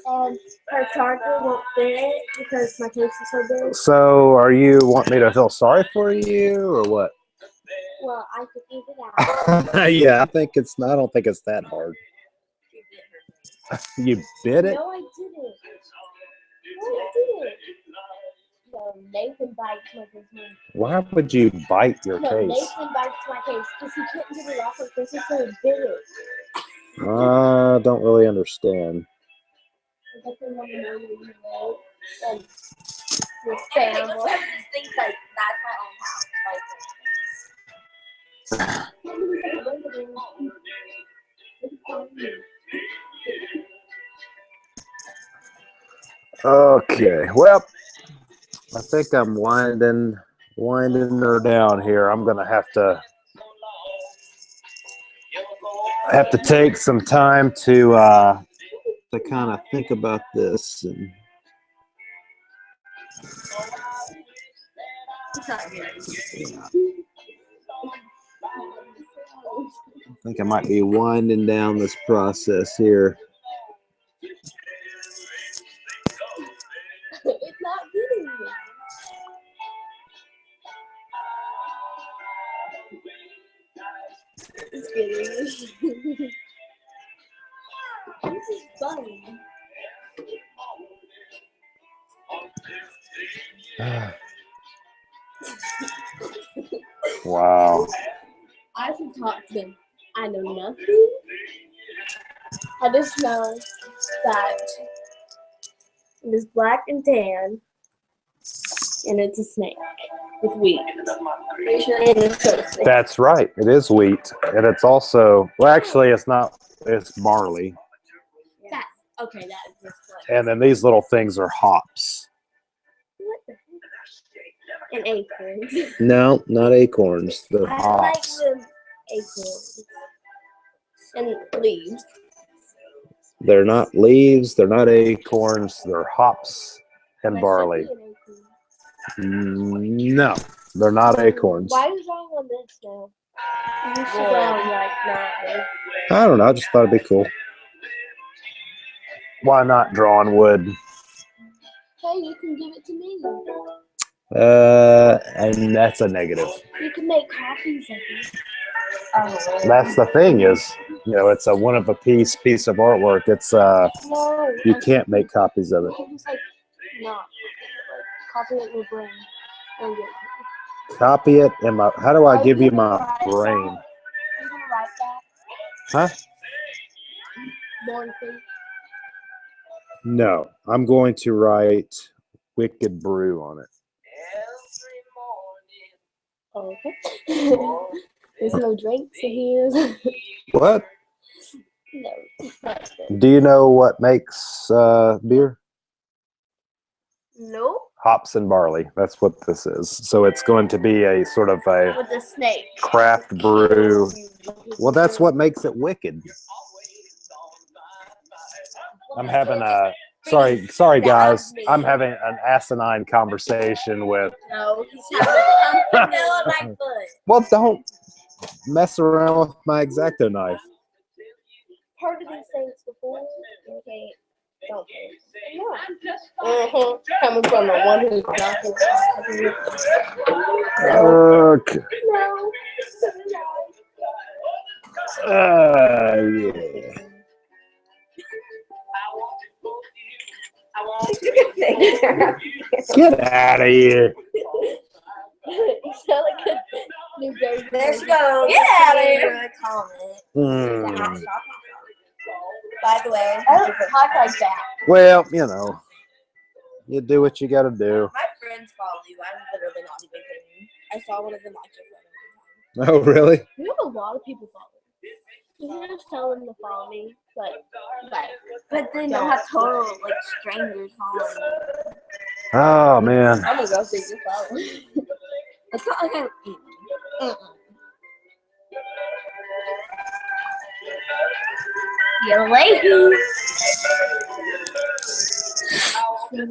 S4: And her charger won't fit because my case is so big.
S3: so, are you want me to feel sorry for you or what?
S4: Well, I figured it out.
S3: Yeah, I think it's. I don't think it's that hard. You bit it?
S4: No, I didn't. No, I didn't. No, Nathan bites my case.
S3: Why would you bite your
S4: No,
S3: case?
S4: Nathan bites my case because he couldn't get it off of this, so he bit it.
S3: I don't really understand.
S4: I definitely want to know where you live and your
S5: Okay,
S4: family.
S5: let's have this thing like that's my own
S3: Okay, well, I think I'm winding her down here. I'm gonna have to take some time to kind of think about this, and I think I might be winding down this process here.
S4: It's not getting me. It's getting me. This is funny.
S3: Wow.
S4: I should talk to them. I know nothing. I just know that it is black and tan, and it's a snake with wheat. And it's toasted.
S3: That's right. It is wheat, and it's also actually it's not. It's barley,
S4: That, okay, that is just like
S3: and then these little things are hops.
S4: what the heck? And acorns.
S3: No, not acorns. They're
S4: I like
S3: hops.
S4: the acorns and leaves.
S3: They're not leaves. They're not acorns. They're hops and
S4: But
S3: barley.
S4: should be an acorn.
S3: No, they're not acorns.
S4: Why is wrong on this now? You should like not.
S3: I don't know. I just thought it'd be cool. Why not draw on wood?
S4: Hey, you can give it to me.
S3: And that's a negative.
S4: You can make copies of it.
S3: That's the thing is, it's a one of a piece of artwork. It's
S4: No.
S3: you can't make copies of
S4: You
S3: it.
S4: can just like not copy it in your brain. And get it.
S3: Copy it in my. How do I give you my
S4: Are you
S3: brain?
S4: gonna write that?
S3: Huh?
S4: Born free.
S3: No, I'm going to write Wicked Brew on it.
S4: Oh, okay. There's no drinks in here.
S3: What?
S4: No, not good.
S3: Do you know what makes beer?
S4: No,
S3: Hops and barley. That's what this is. So it's going to be a sort of a
S4: with the snake.
S3: craft brew. Well, that's what makes it wicked. I'm having a sorry guys. I'm having an asinine conversation with.
S5: No, he's having some vanilla like foot.
S3: Well, don't mess around with my X-Acto knife.
S4: Heard of these things before?
S5: Okay, don't pay.
S4: Coming from the one who's not
S3: Okay.
S4: No.
S3: Yeah. Get out of here.
S4: You sound like a New Jersey.
S5: There she goes.
S4: Get out of here.
S5: Comment. By the way,
S4: I don't talk like that.
S3: Well, you know, you do what you got to do.
S5: my friends follow you. I'm literally not even kidding. I saw one of them like your photo.
S3: Oh, really?
S4: You have a lot of people following. You can just tell them to follow me,
S5: But they don't have total like strangers following you.
S3: Oh, man.
S4: I'm gonna go see your follow.
S5: It's not like I'm.
S4: You're late.
S2: I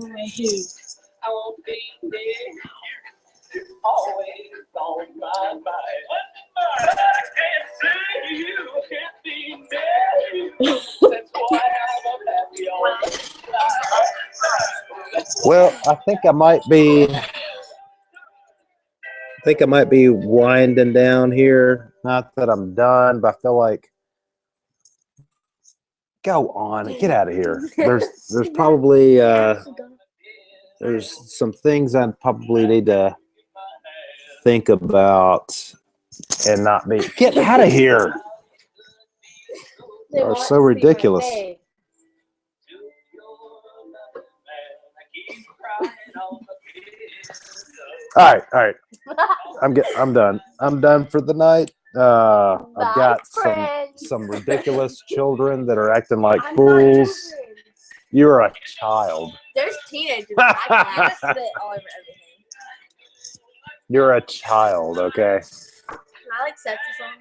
S2: won't be there. Always on my mind. I can't see you, can't be there. That's why I'm happy all the time.
S3: Well, I think I might be winding down here. Not that I'm done, but I feel like go on, get out of here. There's probably there's some things I probably need to think about and not be. Get out of here.
S4: They
S3: Are
S4: want
S3: so
S4: to see my
S3: ridiculous.
S4: face.
S3: All right. I'm done. I'm done for the night. I've got some ridiculous children that are acting like fools. You're a child.
S5: There's teenagers. I spit all over everything.
S3: You're a child, okay?
S5: Can I like set this on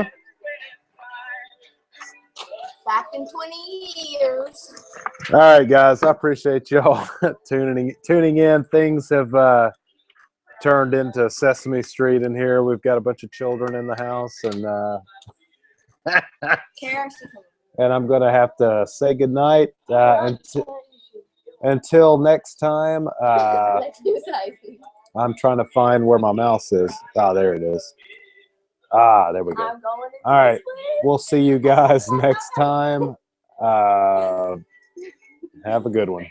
S5: me? Back in 20 years.
S3: All right, guys. I appreciate y'all tuning in. Things have turned into Sesame Street in here. We've got a bunch of children in the house, and and I'm gonna have to say goodnight until next time. I'm trying to find where my mouse is. Ah, there it is. Ah, there we go. All right, we'll see you guys next time. Have a good one.